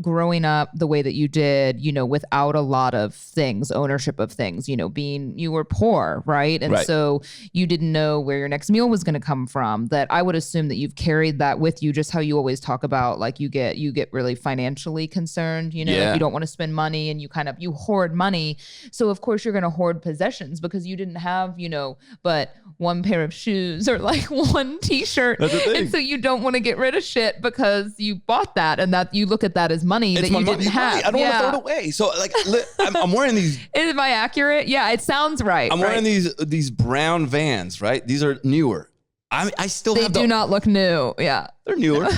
growing up the way that you did, without a lot of things, ownership of things, you were poor, right? And so you didn't know where your next meal was going to come from. That I would assume that you've carried that with you, just how you always talk about, like you get really financially concerned, you know, you don't want to spend money and you hoard money. So of course you're going to hoard possessions because you didn't have, you know, but one pair of shoes or like one t-shirt. And so you don't want to get rid of shit because you bought that and that you look at that as money that you didn't have. Right. I don't want to throw it away. So like I'm wearing these. Am I accurate? Yeah, it sounds right. I'm wearing these brown Vans, right? These are newer. I still have They do not look new. Yeah. They're newer.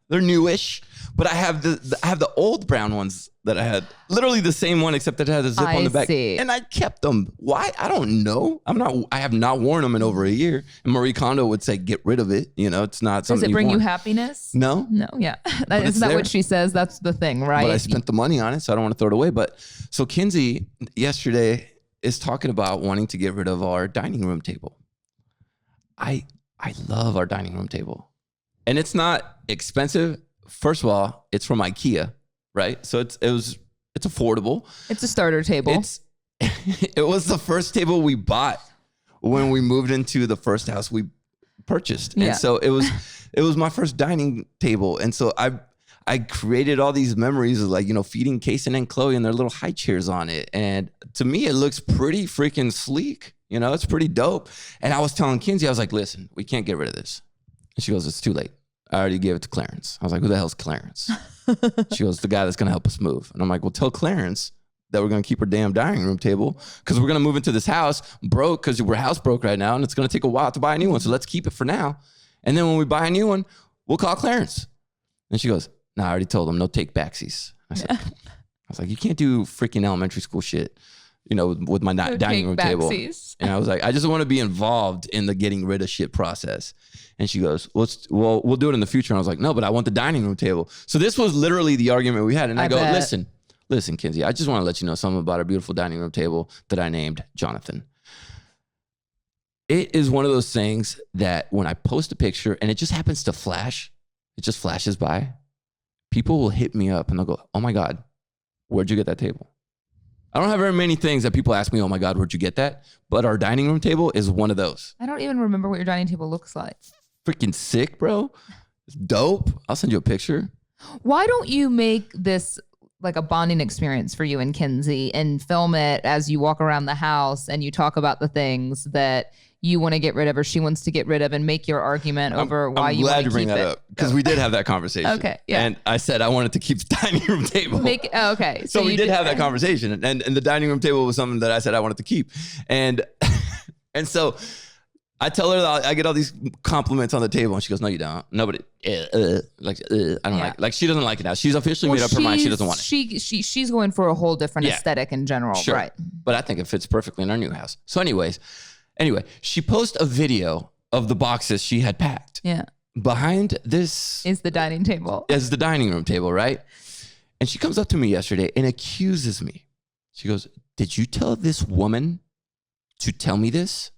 They're newish. But I have the old brown ones that I had, literally the same one except that it had a zip on the back. And I kept them. Why? I don't know. I have not worn them in over a year. And Marie Kondo would say, get rid of it. You know, it's not something. Does it bring you happiness? No. No. Yeah. Isn't that what she says? That's the thing, right? But I spent the money on it, so I don't want to throw it away. But so Kinsey yesterday is talking about wanting to get rid of our dining room table. I love our dining room table. And it's not expensive. First of all, it's from IKEA, right? So it's affordable. It's a starter table. It was the first table we bought when we moved into the first house we purchased. And so it was my first dining table. And so I created all these memories of like, you know, feeding Kason and Chloe and their little high chairs on it. And to me, it looks pretty freaking sleek. You know, it's pretty dope. And I was telling Kinsey, I was like, listen, we can't get rid of this. And she goes, it's too late. I already gave it to Clarence. I was like, who the hell's Clarence? She goes, the guy that's going to help us move. And I'm like, well, tell Clarence that we're going to keep her damn dining room table because we're going to move into this house broke because we're house broke right now. And it's going to take a while to buy a new one. So let's keep it for now. And then when we buy a new one, we'll call Clarence. And she goes, no, I already told him no take backsies. I was like, you can't do freaking elementary school shit, you know, with my dining room table. And I was like, I just want to be involved in the getting rid of shit process. And she goes, we'll do it in the future. And I was like, no, but I want the dining room table. So this was literally the argument we had. And I go, listen, Kinsey, I just want to let you know something about our beautiful dining room table that I named Jonathan. It is one of those things that when I post a picture and it just happens to flash, it just flashes by, people will hit me up and they'll go, oh my God, where'd you get that table? I don't have very many things that people ask me, oh my God, where'd you get that? But our dining room table is one of those. I don't even remember what your dining table looks like. Freaking sick, bro. It's dope. I'll send you a picture. Why don't you make this like a bonding experience for you and Kinsey and film it as you walk around the house and you talk about the things that you want to get rid of or she wants to get rid of and make your argument over why you want to keep it. I'm glad you bring that up because we did have that conversation. Okay, yeah. And I said I wanted to keep the dining room table. Okay. So we did have that conversation and the dining room table was something that I said I wanted to keep. And so I tell her that I get all these compliments on the table and she goes, no, you don't. Nobody, I don't like she doesn't like it now. She's officially made up her mind. She doesn't want it. She's going for a whole different aesthetic in general. Sure. Right. But I think it fits perfectly in our new house. So anyway, she posted a video of the boxes she had packed. Yeah. Behind this is the dining table. Is the dining room table, right? And she comes up to me yesterday and accuses me. She goes, did you tell this woman to tell me this?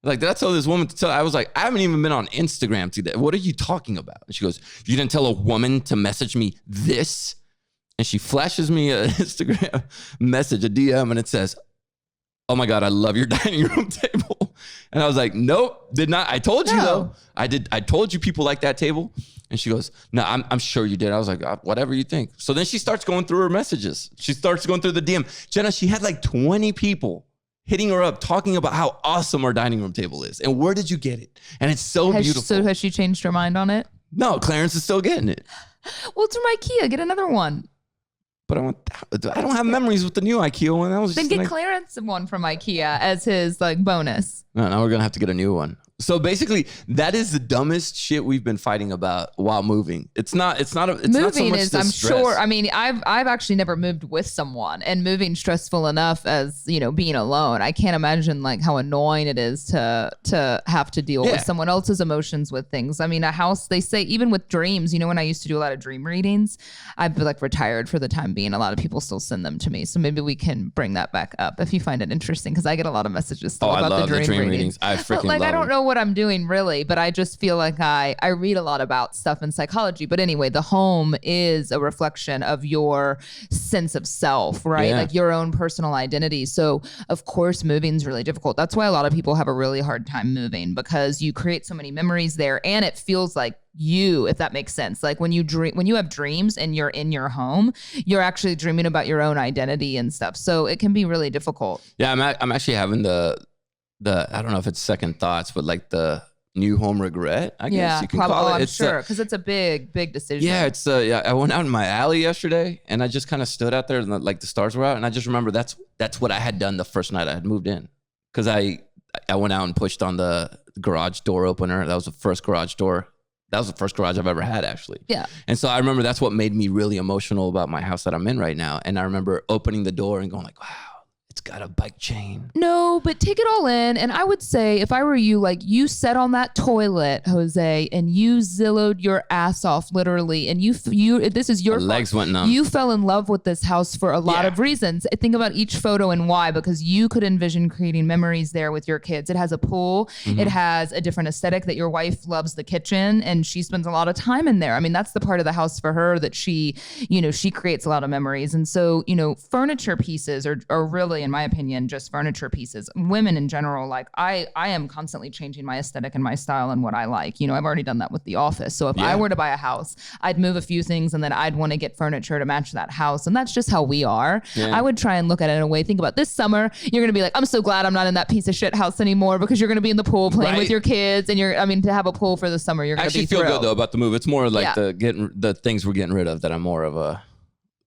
Like, did I tell this woman to tell? I was like, I haven't even been on Instagram today. What are you talking about? And she goes, you didn't tell a woman to message me this? And she flashes me an Instagram message, a DM, and it says, oh my God, I love your dining room table. And I was like, nope, did not. I told you though. I did. I told you people like that table. And she goes, no, I'm sure you did. I was like, whatever you think. So then she starts going through her messages. She starts going through the DM. Jenna, she had like 20 people hitting her up, talking about how awesome our dining room table is. And where did you get it? And it's so beautiful. So has she changed her mind on it? No, Clarence is still getting it. Well, it's from IKEA. Get another one. But I don't have memories with the new IKEA one. Then get Clarence one from IKEA as his like bonus. No, now we're going to have to get a new one. So basically, that is the dumbest shit we've been fighting about while moving. It's not so much I'm stress. sure. I mean, I've actually never moved with someone, and moving stressful enough as, you know, being alone. I can't imagine like how annoying it is to have to deal with someone else's emotions with things. I mean, a house, they say, even with dreams, you know, when I used to do a lot of dream readings, I've like retired for the time being. A lot of people still send them to me. So maybe we can bring that back up if you find it interesting, because I get a lot of messages still about the dream readings. I freaking love I don't know what I'm doing really, but I just feel like I read a lot about stuff in psychology. But anyway, the home is a reflection of your sense of self, right? Yeah. Like your own personal identity. So of course, moving is really difficult. That's why a lot of people have a really hard time moving, because you create so many memories there, and it feels like you, if that makes sense. Like when you have dreams and you're in your home, you're actually dreaming about your own identity and stuff. So it can be really difficult. Yeah, I'm actually having the I don't know if it's second thoughts, but like the new home regret, I guess you can call it. I'm sure, because it's a big decision. Yeah, it's I went out in my alley yesterday, and I just kind of stood out there, and like the stars were out, and I just remember that's what I had done the first night I had moved in, because I went out and pushed on the garage door opener. That was the first garage door. That was the first garage I've ever had, actually. Yeah. And so I remember that's what made me really emotional about my house that I'm in right now. And I remember opening the door and going like, wow, it's got a bike chain. No, but take it all in. And I would say, if I were you, like, you sat on that toilet, Jose, and you Zillowed your ass off, literally. And this is your legs went numb. You fell in love with this house for a lot of reasons. Think about each photo and why, because you could envision creating memories there with your kids. It has a pool. Mm-hmm. It has a different aesthetic, that your wife loves the kitchen and she spends a lot of time in there. I mean, that's the part of the house for her that she creates a lot of memories. And so, furniture pieces are really, in my opinion, just furniture pieces. Women in general, like I am constantly changing my aesthetic and my style and what I like. I've already done that with the office. So if I were to buy a house, I'd move a few things and then I'd want to get furniture to match that house. And that's just how we are. Yeah. I would try and look at it in a way. Think about this summer, you're going to be like, I'm so glad I'm not in that piece of shit house anymore, because you're going to be in the pool playing with your kids. And to have a pool for the summer, you're going to be thrilled. I actually feel good though about the move. It's more like the things we're getting rid of that I'm more of a...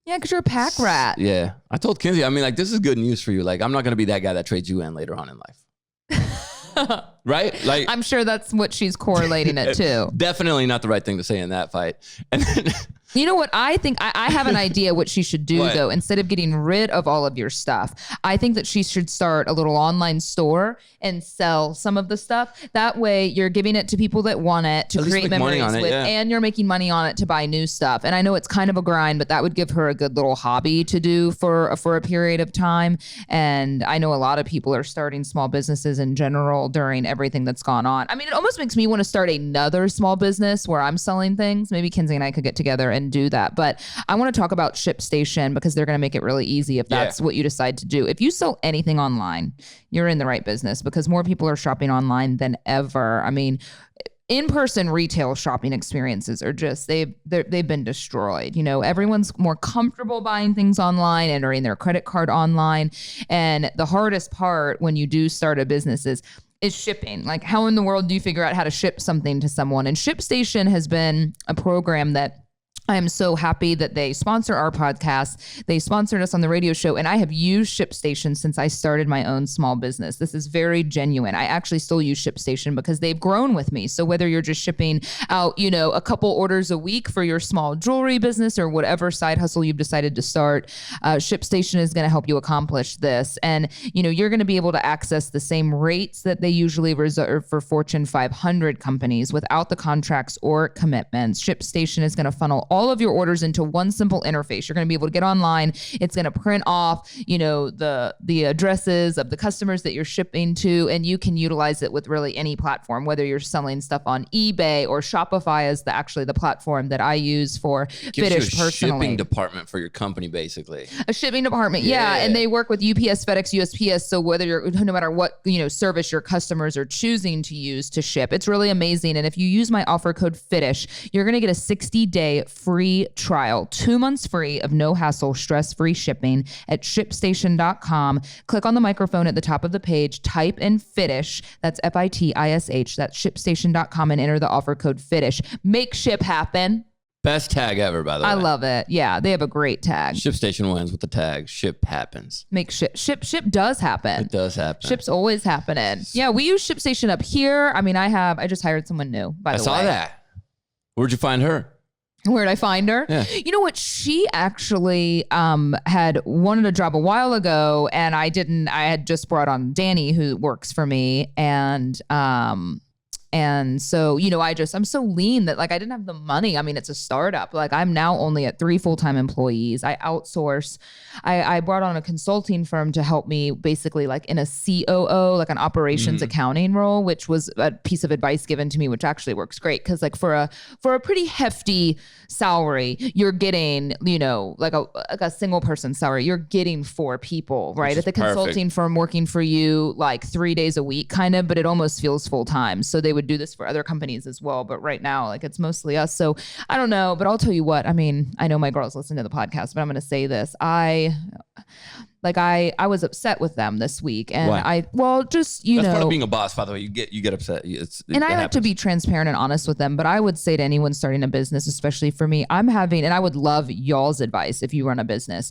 Yeah, because you're a pack rat. Yeah. I told Kinsey, this is good news for you. Like, I'm not going to be that guy that trades you in later on in life. Right? Like, I'm sure that's what she's correlating it to. Definitely not the right thing to say in that fight. And then... You know what I think? I have an idea what she should do, though. Instead of getting rid of all of your stuff, I think that she should start a little online store and sell some of the stuff. That way you're giving it to people that want it to create memories with, and you're making money on it to buy new stuff. And I know it's kind of a grind, but that would give her a good little hobby to do for a period of time. And I know a lot of people are starting small businesses in general during everything that's gone on. I mean, it almost makes me want to start another small business where I'm selling things. Maybe Kinsey and I could get together and do that. But I want to talk about ShipStation, because they're going to make it really easy if that's what you decide to do. If you sell anything online, you're in the right business, because more people are shopping online than ever. I mean, in-person retail shopping experiences are just, they've been destroyed. Everyone's more comfortable buying things online, entering their credit card online. And the hardest part when you do start a business is shipping. Like, how in the world do you figure out how to ship something to someone? And ShipStation has been a program that I am so happy that they sponsor our podcast. They sponsored us on the radio show, and I have used ShipStation since I started my own small business. This is very genuine. I actually still use ShipStation because they've grown with me. So whether you're just shipping out, a couple orders a week for your small jewelry business or whatever side hustle you've decided to start, ShipStation is going to help you accomplish this. And, you're going to be able to access the same rates that they usually reserve for Fortune 500 companies without the contracts or commitments. ShipStation is going to funnel all of your orders into one simple interface. You're going to be able to get online. It's going to print off, the addresses of the customers that you're shipping to, and you can utilize it with really any platform, whether you're selling stuff on eBay or Shopify is the platform that I use for Fitish personally. Shipping department for your company, basically. A shipping department, yeah. And they work with UPS, FedEx, USPS. So no matter what service your customers are choosing to use to ship, it's really amazing. And if you use my offer code Fitish, you're going to get a 60-day free trial, 2 months free of no hassle, stress-free shipping at ShipStation.com. Click on the microphone at the top of the page, type in Fitish, that's Fitish, that's ShipStation.com, and enter the offer code Fitish. Make ship happen. Best tag ever, by the way. I love it. Yeah, they have a great tag. ShipStation wins with the tag. Ship happens. Make ship does happen. It does happen. Ship's always happening. Yeah, we use ShipStation up here. I mean, I just hired someone new, by the way. I saw that. Where'd you find her? Where'd I find her? Yeah. You know what? She actually had wanted a job a while ago, and I had just brought on Danny, who works for me, and And so, I'm so lean that like I didn't have the money. I mean, it's a startup. Like I'm now only at 3 full-time employees. I outsource. I brought on a consulting firm to help me basically like in a COO, like an operations accounting role, which was a piece of advice given to me, which actually works great. Cause like for a pretty hefty salary, you're getting, like a single person salary, you're getting 4 people, right? At the consulting firm working for you like 3 days a week kind of, but it almost feels full time. So they would do this for other companies as well. But right now, like it's mostly us. So I don't know, but I'll tell you what, I mean, I know my girls listen to the podcast, but I'm going to say this. I was upset with them this week, and that's part of being a boss. By the way, you get upset. And I like to be transparent and honest with them. But I would say to anyone starting a business, especially for me, and I would love y'all's advice if you run a business.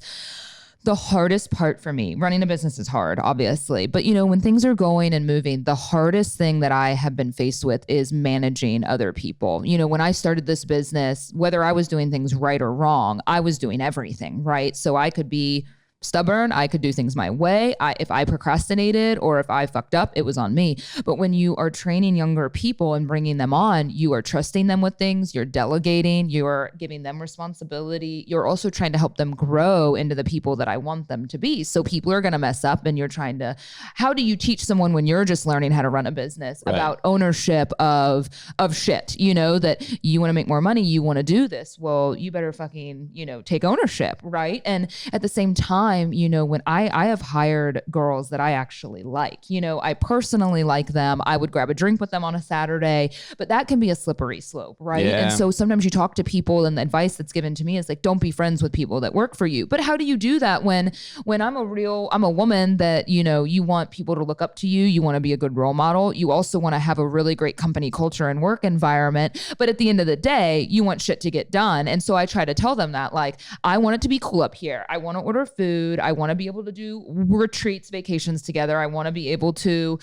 The hardest part for me, running a business is hard, obviously. But, when things are going and moving, the hardest thing that I have been faced with is managing other people. When I started this business, whether I was doing things right or wrong, I was doing everything, right? So I could be stubborn. I could do things my way. If I procrastinated or if I fucked up, it was on me. But when you are training younger people and bringing them on, you are trusting them with things, you're delegating, you're giving them responsibility. You're also trying to help them grow into the people that I want them to be. So people are going to mess up, and how do you teach someone when you're just learning how to run a business about ownership of shit, that you want to make more money, you want to do this. Well, you better fucking, take ownership. Right. And at the same time, when I have hired girls that I actually like, I personally like them. I would grab a drink with them on a Saturday, but that can be a slippery slope, right? Yeah. And so sometimes you talk to people, and the advice that's given to me is like, don't be friends with people that work for you. But how do you do that when I'm a woman that, you want people to look up to you. You want to be a good role model. You also want to have a really great company culture and work environment. But at the end of the day, you want shit to get done. And so I try to tell them that, like, I want it to be cool up here. I want to order food. I want to be able to do retreats, vacations together. I want to be able to,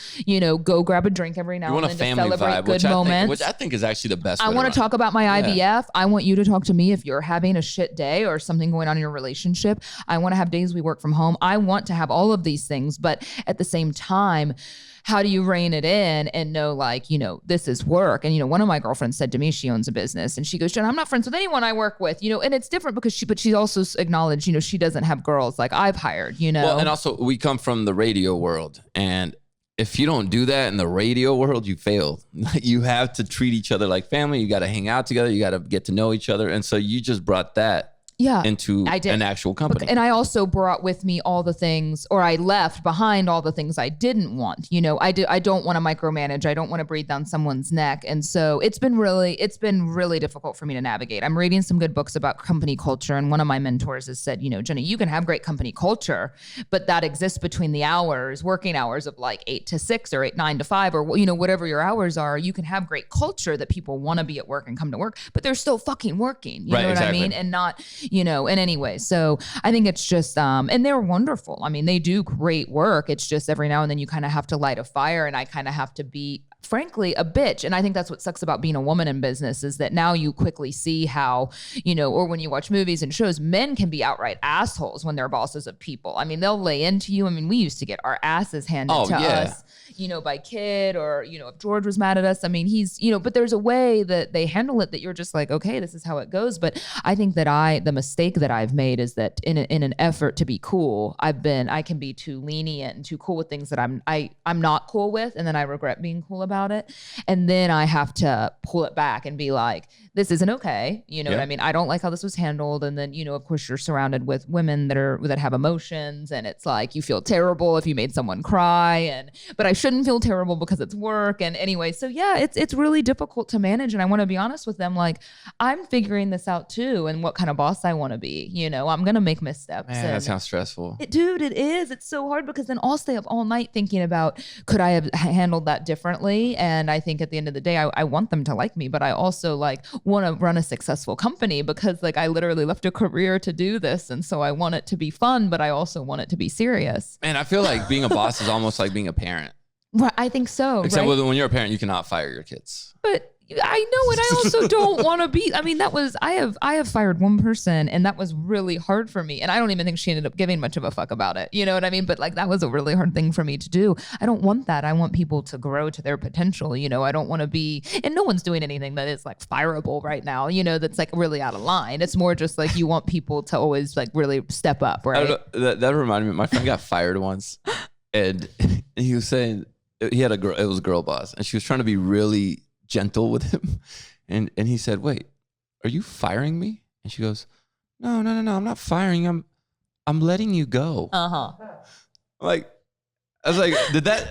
go grab a drink every now and then to celebrate good moments. Which I think is actually the best. I want to talk about my IVF. I want you to talk to me if you're having a shit day or something going on in your relationship. I want to have days we work from home. I want to have all of these things. But at the same time, how do you rein it in and know, like, this is work? And, one of my girlfriends said to me, she owns a business, and she goes, Jenna, I'm not friends with anyone I work with, and it's different because she also acknowledged, she doesn't have girls like I've hired, Well, and also we come from the radio world, and if you don't do that in the radio world, you failed. You have to treat each other like family. You got to hang out together. You got to get to know each other. And so you just brought that into an actual company. And I also brought with me all the things, or I left behind all the things I didn't want. I don't want to micromanage. I don't want to breathe down someone's neck. And so it's been really difficult for me to navigate. I'm reading some good books about company culture. And one of my mentors has said, Jenna, you can have great company culture, but that exists between the working hours of like 8 to 6 or 9 to 5, or, whatever your hours are. You can have great culture that people want to be at work and come to work, but they're still fucking working. You know what I mean? And not, and anyway, so I think it's just, and they're wonderful. I mean, they do great work. It's just every now and then you kind of have to light a fire, and I kind of have to be, frankly, a bitch. And I think that's what sucks about being a woman in business, is that now you quickly see how, or when you watch movies and shows, men can be outright assholes when they're bosses of people. I mean, they'll lay into you. I mean, we used to get our asses handed to us, by Kid, or, if George was mad at us. I mean, he's, but there's a way that they handle it that you're just like, okay, this is how it goes. But I think that the mistake that I've made is that in an effort to be cool, I can be too lenient and too cool with things that I'm not cool with. And then I regret being cool about it. And then I have to pull it back and be like, this isn't okay. What I mean? I don't like how this was handled. And then, of course, you're surrounded with women that have emotions, and it's like, you feel terrible if you made someone cry, but I shouldn't feel terrible because it's work. And anyway, so yeah, it's really difficult to manage. And I want to be honest with them. Like, I'm figuring this out too, and what kind of boss I want to be. I'm going to make missteps. Man, that sounds stressful. Dude, it is. It's so hard, because then I'll stay up all night thinking about, could I have handled that differently? And I think at the end of the day, I want them to like me, but I also want to run a successful company, because I literally left a career to do this. And so I want it to be fun, but I also want it to be serious. Man, I feel like being a boss is almost like being a parent. Right, I think so. Except when you're a parent, you cannot fire your kids. But I know, and I also don't want to be. I mean, I have fired one person, and that was really hard for me. And I don't even think she ended up giving much of a fuck about it. You know what I mean? But like, that was a really hard thing for me to do. I don't want that. I want people to grow to their potential. You know, I don't want to be, and no one's doing anything that is like fireable right now. You know, that's like really out of line. It's more just like you want people to always like really step up, right? That reminded me. My friend got fired once, and he was saying he had a girl. It was a girl boss, and she was trying to be really gentle with him, and he said, "Wait, are you firing me?" And she goes, No, I'm not firing. I'm letting you go." Like, I was like,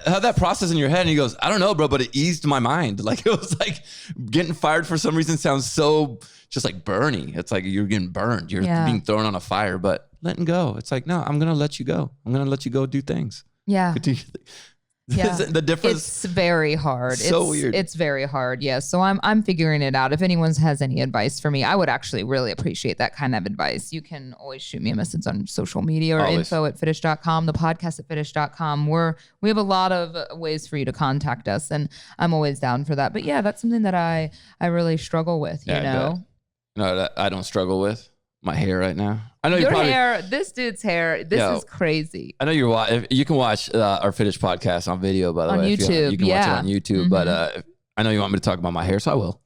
how'd that process in your head? And he goes, "I don't know, bro, but it eased my mind." Like, it was like getting fired for some reason sounds so just like burning. It's like you're getting burned. You're being thrown on a fire, but letting go. It's like, no, I'm gonna let you go. I'm gonna let you go do things. Yeah. Yeah. The difference. It's very hard. So weird. It's very hard. Yeah. So I'm figuring it out. If anyone has any advice for me, I would actually really appreciate that kind of advice. You can always shoot me a message on social media or info@fitish.com, the podcast @fitish.com. We have a lot of ways for you to contact us, and I'm always down for that. But yeah, that's something that I really struggle with, you know? No, that I don't struggle with. My hair right now. I know your hair. This dude's hair. This is crazy. I know you can watch our Fitish podcast on video, by the way. On YouTube. You can watch it on YouTube. But I know you want me to talk about my hair, so I will.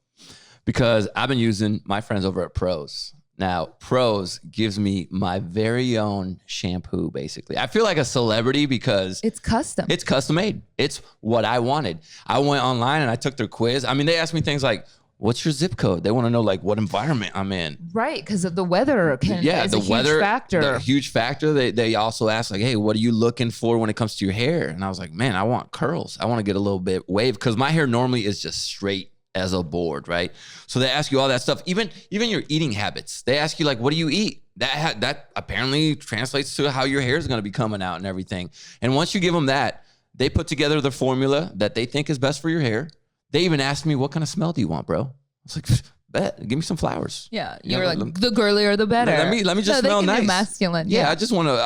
Because I've been using my friends over at Pros. Now, Pros gives me my very own shampoo, basically. I feel like a celebrity because it's custom. It's custom made. It's what I wanted. I went online and I took their quiz. I mean, they asked me things like, what's your zip code? They want to know like what environment I'm in. Right, because of the weather is a huge factor. The huge factor. They also ask like, hey, what are you looking for when it comes to your hair? And I was like, man, I want curls. I want to get a little bit wave because my hair normally is just straight as a board, right? So they ask you all that stuff. Even your eating habits. They ask you like, what do you eat? That apparently translates to how your hair is going to be coming out and everything. And once you give them that, they put together the formula that they think is best for your hair. They even asked me, what kind of smell do you want, bro? I was like, bet, give me some flowers. Yeah, you're like, the girlier, the better. Let me just smell nice. Masculine. Yeah, I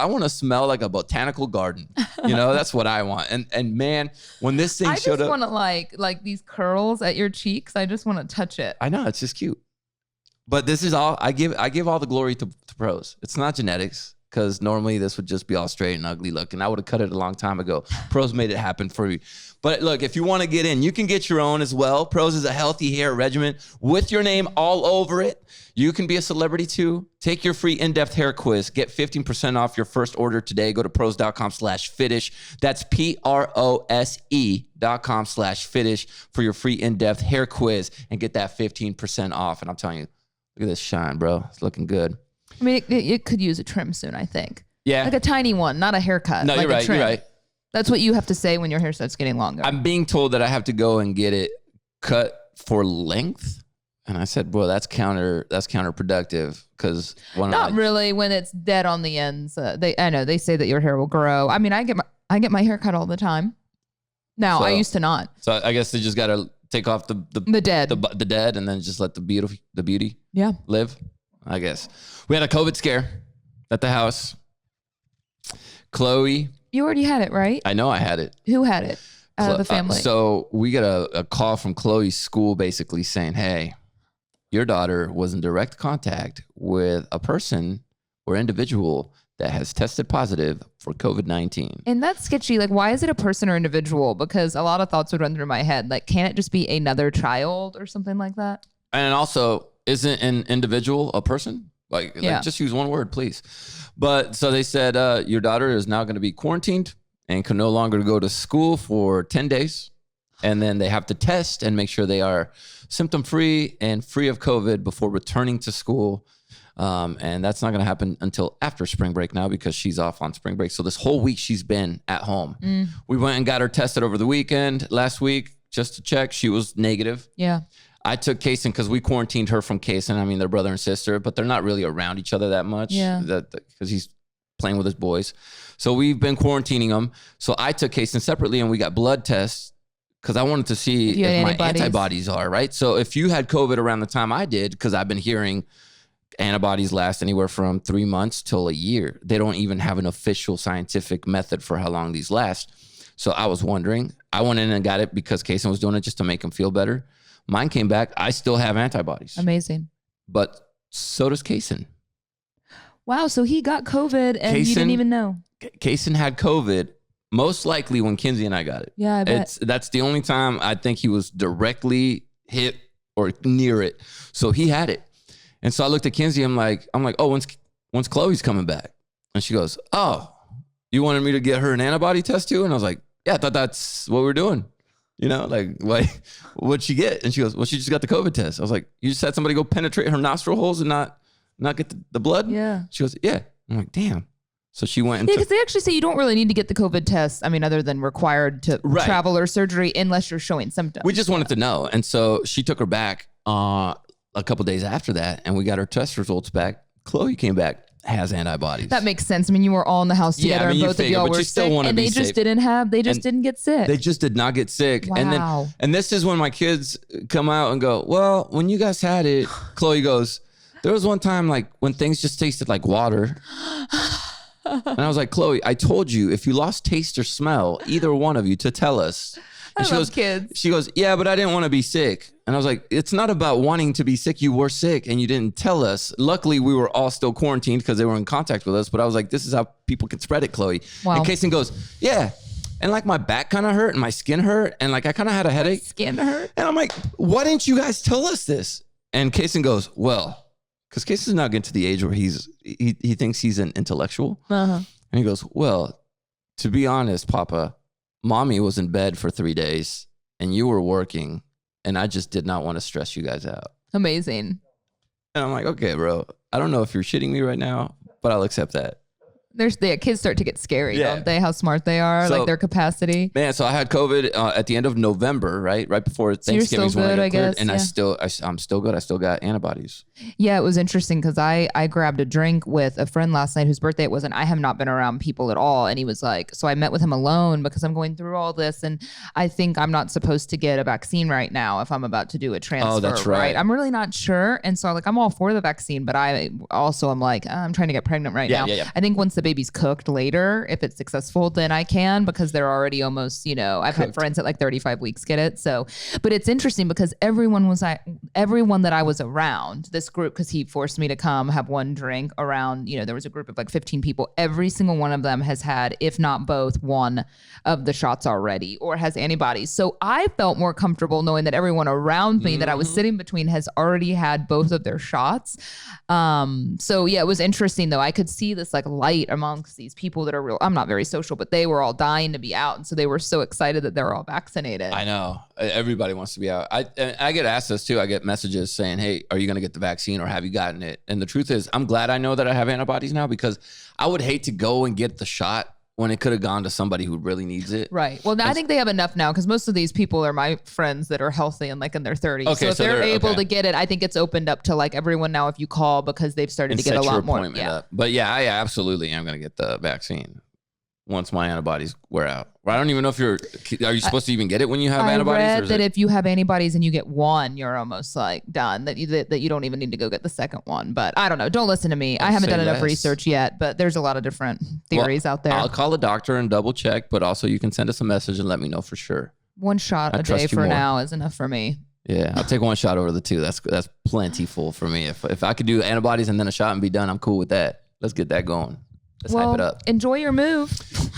want to smell like a botanical garden. You know, that's what I want. And man, when this thing showed up. I just want to like these curls at your cheeks. I just want to touch it. I know, it's just cute. But this is all, I give all the glory to Pros. It's not genetics. Because normally this would just be all straight and ugly looking. I would have cut it a long time ago. Pros made it happen for you. But look, if you want to get in, you can get your own as well. Pros is a healthy hair regimen with your name all over it. You can be a celebrity too. Take your free in-depth hair quiz. Get 15% off your first order today. Go to pros.com/Fitish. That's PROSE.com/Fitish for your free in-depth hair quiz and get that 15% off. And I'm telling you, look at this shine, bro. It's looking good. I mean, it could use a trim soon, I think. Yeah. Like a tiny one, not a haircut. No, like you're right. You're right. That's what you have to say when your hair starts getting longer. I'm being told that I have to go and get it cut for length. And I said, bro, that's counterproductive because not really when it's dead on the ends. I know they say that your hair will grow. I mean, I get my hair cut all the time. Now, I used to not. So I guess they just got to take off the dead and then just let the beauty live. I guess. We had a COVID scare at the house. Chloe. You already had it, right? I know I had it. Who had it out of the family? So we got a call from Chloe's school basically saying, hey, your daughter was in direct contact with a person or individual that has tested positive for COVID-19. And that's sketchy. Like, why is it a person or individual? Because a lot of thoughts would run through my head. Like, can't it just be another child or something like that? And also, isn't an individual a person? Like just use one word, please. But so they said, your daughter is now going to be quarantined and can no longer go to school for 10 days. And then they have to test and make sure they are symptom-free and free of COVID before returning to school. And that's not going to happen until after spring break now because she's off on spring break. So this whole week she's been at home. We went and got her tested over the weekend last week just to check. She was negative. Yeah. I took Kaysen because we quarantined her from Kaysen. I mean, they're brother and sister, but they're not really around each other that much. Yeah. Because he's playing with his boys. So we've been quarantining them. So I took Kaysen separately and we got blood tests because I wanted to see if my antibodies are, right? So if you had COVID around the time I did, because I've been hearing antibodies last anywhere from 3 months till a year. They don't even have an official scientific method for how long these last. So I was wondering. I went in and got it because Kaysen was doing it just to make him feel better. Mine came back. I still have antibodies. Amazing. But so does Kaysen. Wow. So he got COVID and you didn't even know. Kaysen had COVID most likely when Kinsey and I got it. Yeah, I bet. That's the only time I think he was directly hit or near it. So he had it. And so I looked at Kinsey. I'm like, oh, when's Chloe's coming back? And she goes, oh, you wanted me to get her an antibody test too? And I was like, yeah, I thought that's what we're doing. You know, like, what'd she get? And she goes, well, she just got the COVID test. I was like, you just had somebody go penetrate her nostril holes and not get the blood? Yeah. She goes, yeah. I'm like, damn. So she went and because they actually say you don't really need to get the COVID test. I mean, other than required to travel or surgery unless you're showing symptoms. We just wanted to know. And so she took her back a couple days after that, and we got her test results back. Chloe came back, has antibodies. That makes sense. I mean, you were all in the house together and both of y'all were sick and they just didn't get sick. They just did not get sick. Wow. And this is when my kids come out and go, well, when you guys had it, Chloe goes, there was one time like when things just tasted like water. And I was like, Chloe, I told you if you lost taste or smell, either one of you, to tell us. And I love kids. She goes, yeah, but I didn't want to be sick. And I was like, it's not about wanting to be sick. You were sick and you didn't tell us. Luckily, we were all still quarantined because they were in contact with us. But I was like, this is how people can spread it, Chloe. Wow. And Kaysen goes, yeah. And like my back kind of hurt and my skin hurt. And like I kind of had a headache. Skin hurt. And I'm like, why didn't you guys tell us this? And Kaysen goes, well, because Kaysen's not getting to the age where he thinks he's an intellectual. Uh-huh. And he goes, well, to be honest, Papa, Mommy was in bed for 3 days and you were working and I just did not want to stress you guys out. Amazing. And I'm like, okay, bro, I don't know if you're shitting me right now, but I'll accept that. Kids start to get scary, don't they? How smart they are, like their capacity. Man, so I had COVID at the end of November, right before Thanksgiving. You're still good, I guess. And I'm still good. I still got antibodies. Yeah, it was interesting because I grabbed a drink with a friend last night whose birthday it was, and I have not been around people at all. And he was like, so I met with him alone because I'm going through all this, and I think I'm not supposed to get a vaccine right now if I'm about to do a transfer. Oh, that's right. I'm really not sure, and so I'm all for the vaccine, but I also am like, I'm trying to get pregnant right now. Yeah. I think once the baby's cooked later, if it's successful, then I can, because they're already almost, I've had friends at like 35 weeks get it. So, but it's interesting because everyone that I was around, this group, because he forced me to come have one drink around, there was a group of like 15 people. Every single one of them has had, if not both, one of the shots already or has antibodies. So I felt more comfortable knowing that everyone around me that I was sitting between has already had both of their shots. So yeah, it was interesting though. I could see this like light amongst these people that are I'm not very social, but they were all dying to be out. And so they were so excited that they're all vaccinated. I know. Everybody wants to be out. I get asked this too. I get messages saying, hey, are you going to get the vaccine or have you gotten it? And the truth is, I'm glad I know that I have antibodies now, because I would hate to go and get the shot when it could have gone to somebody who really needs it. Right. Well, I think they have enough now, because most of these people are my friends that are healthy and like in their 30s. Okay, so if they're able to get it, I think it's opened up to like everyone now if you call, because they've started to get a lot more. Yeah. But yeah, I absolutely am going to get the vaccine once my antibodies wear out. Well, I don't even know if are you supposed to even get it when you have antibodies? I read that if you have antibodies and you get one, you're almost like done, that you don't even need to go get the second one. But I don't know. Don't listen to me. I haven't done enough research yet, but there's a lot of different theories out there. I'll call a doctor and double check, but also you can send us a message and let me know for sure. One shot a day for now is enough for me. Yeah, I'll take one shot over the two. That's plentiful for me. If I could do antibodies and then a shot and be done, I'm cool with that. Let's get that going. Let's hype it up. Enjoy your move.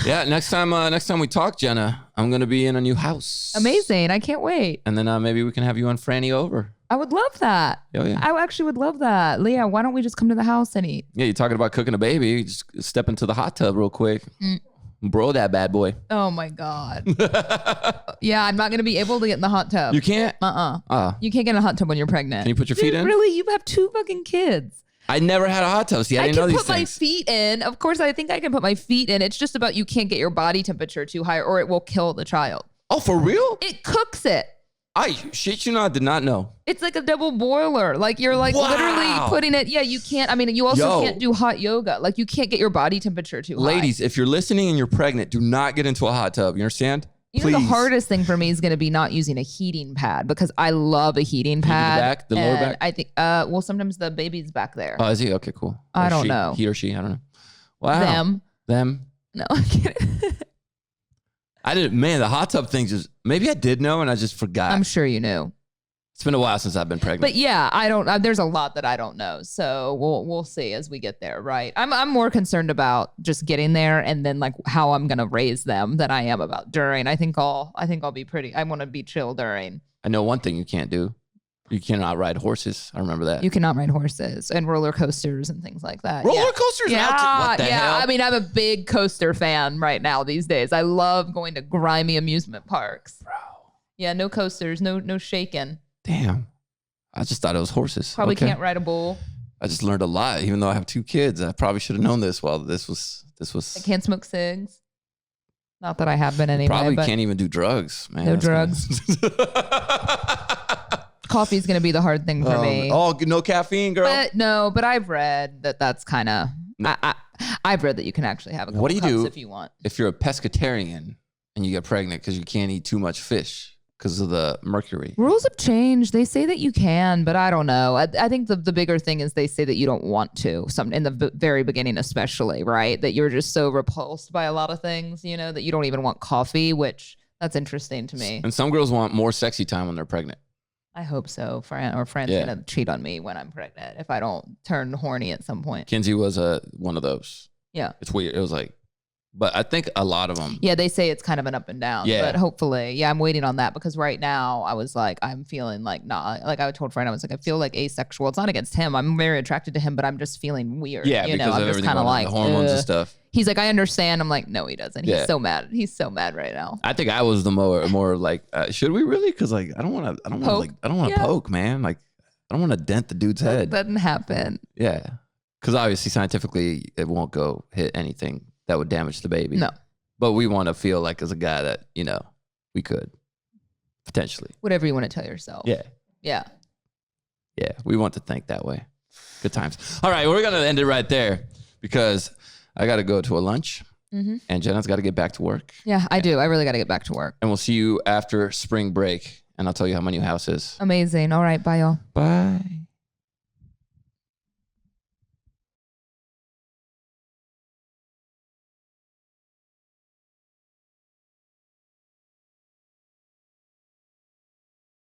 Yeah, next time we talk, Jenna, I'm gonna be in a new house. Amazing! I can't wait. And then maybe we can have you and Franny over. I would love that. Oh yeah. I actually would love that. Leah, why don't we just come to the house and eat? Yeah, you're talking about cooking a baby. Just step into the hot tub real quick. Bro, that bad boy. Oh my God. Yeah, I'm not gonna be able to get in the hot tub. You can't? You can't get in a hot tub when you're pregnant. Can you put your feet in? Really? You have 2 fucking kids. I never had a hot tub. See, I didn't know these things. I can put my feet in. Of course, I think I can put my feet in. It's just about you can't get your body temperature too high or it will kill the child. Oh, for real? It cooks it. I shit you not, did not know. It's like a double boiler. Like you're like literally putting it. Yeah, you can't. I mean, you also can't do hot yoga. Like you can't get your body temperature too high. Ladies, if you're listening and you're pregnant, do not get into a hot tub. You understand? Please. The hardest thing for me is going to be not using a heating pad, because I love a heating pad. The lower back? I think, sometimes the baby's back there. Oh, is he? Okay, cool. I don't know. He or she, I don't know. Wow. Them. No, I'm kidding. I didn't, man, the hot tub things maybe I did know and I just forgot. I'm sure you knew. It's been a while since I've been pregnant. But yeah, I don't. There's a lot that I don't know, so we'll see as we get there. Right? I'm more concerned about just getting there and then like how I'm gonna raise them than I am about during. I think I'll be pretty. I want to be chill during. I know one thing you can't do. You cannot ride horses. I remember that. You cannot ride horses and roller coasters and things like that. Roller coasters? Yeah, What the hell? I mean, I'm a big coaster fan right now these days. I love going to grimy amusement parks. Bro. Yeah, no coasters, no shaking. Damn. I just thought it was horses. Probably can't ride a bull. I just learned a lot, even though I have 2 kids. I probably should have known this while this was. I can't smoke cigs. Not that I have been anyway. Probably but can't even do drugs, man. No drugs. Coffee's going to be the hard thing for me. Oh, no caffeine, girl. But I've read that that's kind of. I've read that you can actually have a couple cups if you want. If you're a pescatarian and you get pregnant because you can't eat too much fish because of the mercury? Rules have changed. They say that you can, but I don't know. I think the bigger thing is they say that you don't want to. In the very beginning, especially, right? That you're just so repulsed by a lot of things, that you don't even want coffee, which that's interesting to me. And some girls want more sexy time when they're pregnant. I hope so. Friend's gonna cheat on me when I'm pregnant if I don't turn horny at some point. Kinsey was one of those. Yeah. It's weird. It was like, but I think a lot of them. Yeah, they say it's kind of an up and down. Yeah. But hopefully, I'm waiting on that because right now I was like, I'm feeling like not. Like I told Fran, I was like, I feel like asexual. It's not against him. I'm very attracted to him, but I'm just feeling weird. Yeah, because I'm of just kind of like the hormones and stuff. He's like, I understand. I'm like, no, he doesn't. He's so mad. He's so mad right now. I think I was the more like, should we really? Because like, I don't want to poke, man. Like, I don't want to dent the dude's head. That doesn't happen. Yeah, because obviously scientifically it won't go hit anything that would damage the baby. No. But we want to feel like as a guy that, we could potentially. Whatever you want to tell yourself. Yeah. Yeah. Yeah. We want to think that way. Good times. All right. We're going to end it right there because I got to go to a lunch and Jenna's got to get back to work. Yeah, I do. I really got to get back to work. And we'll see you after spring break and I'll tell you how my new house is. Amazing. All right. Bye, y'all. Bye.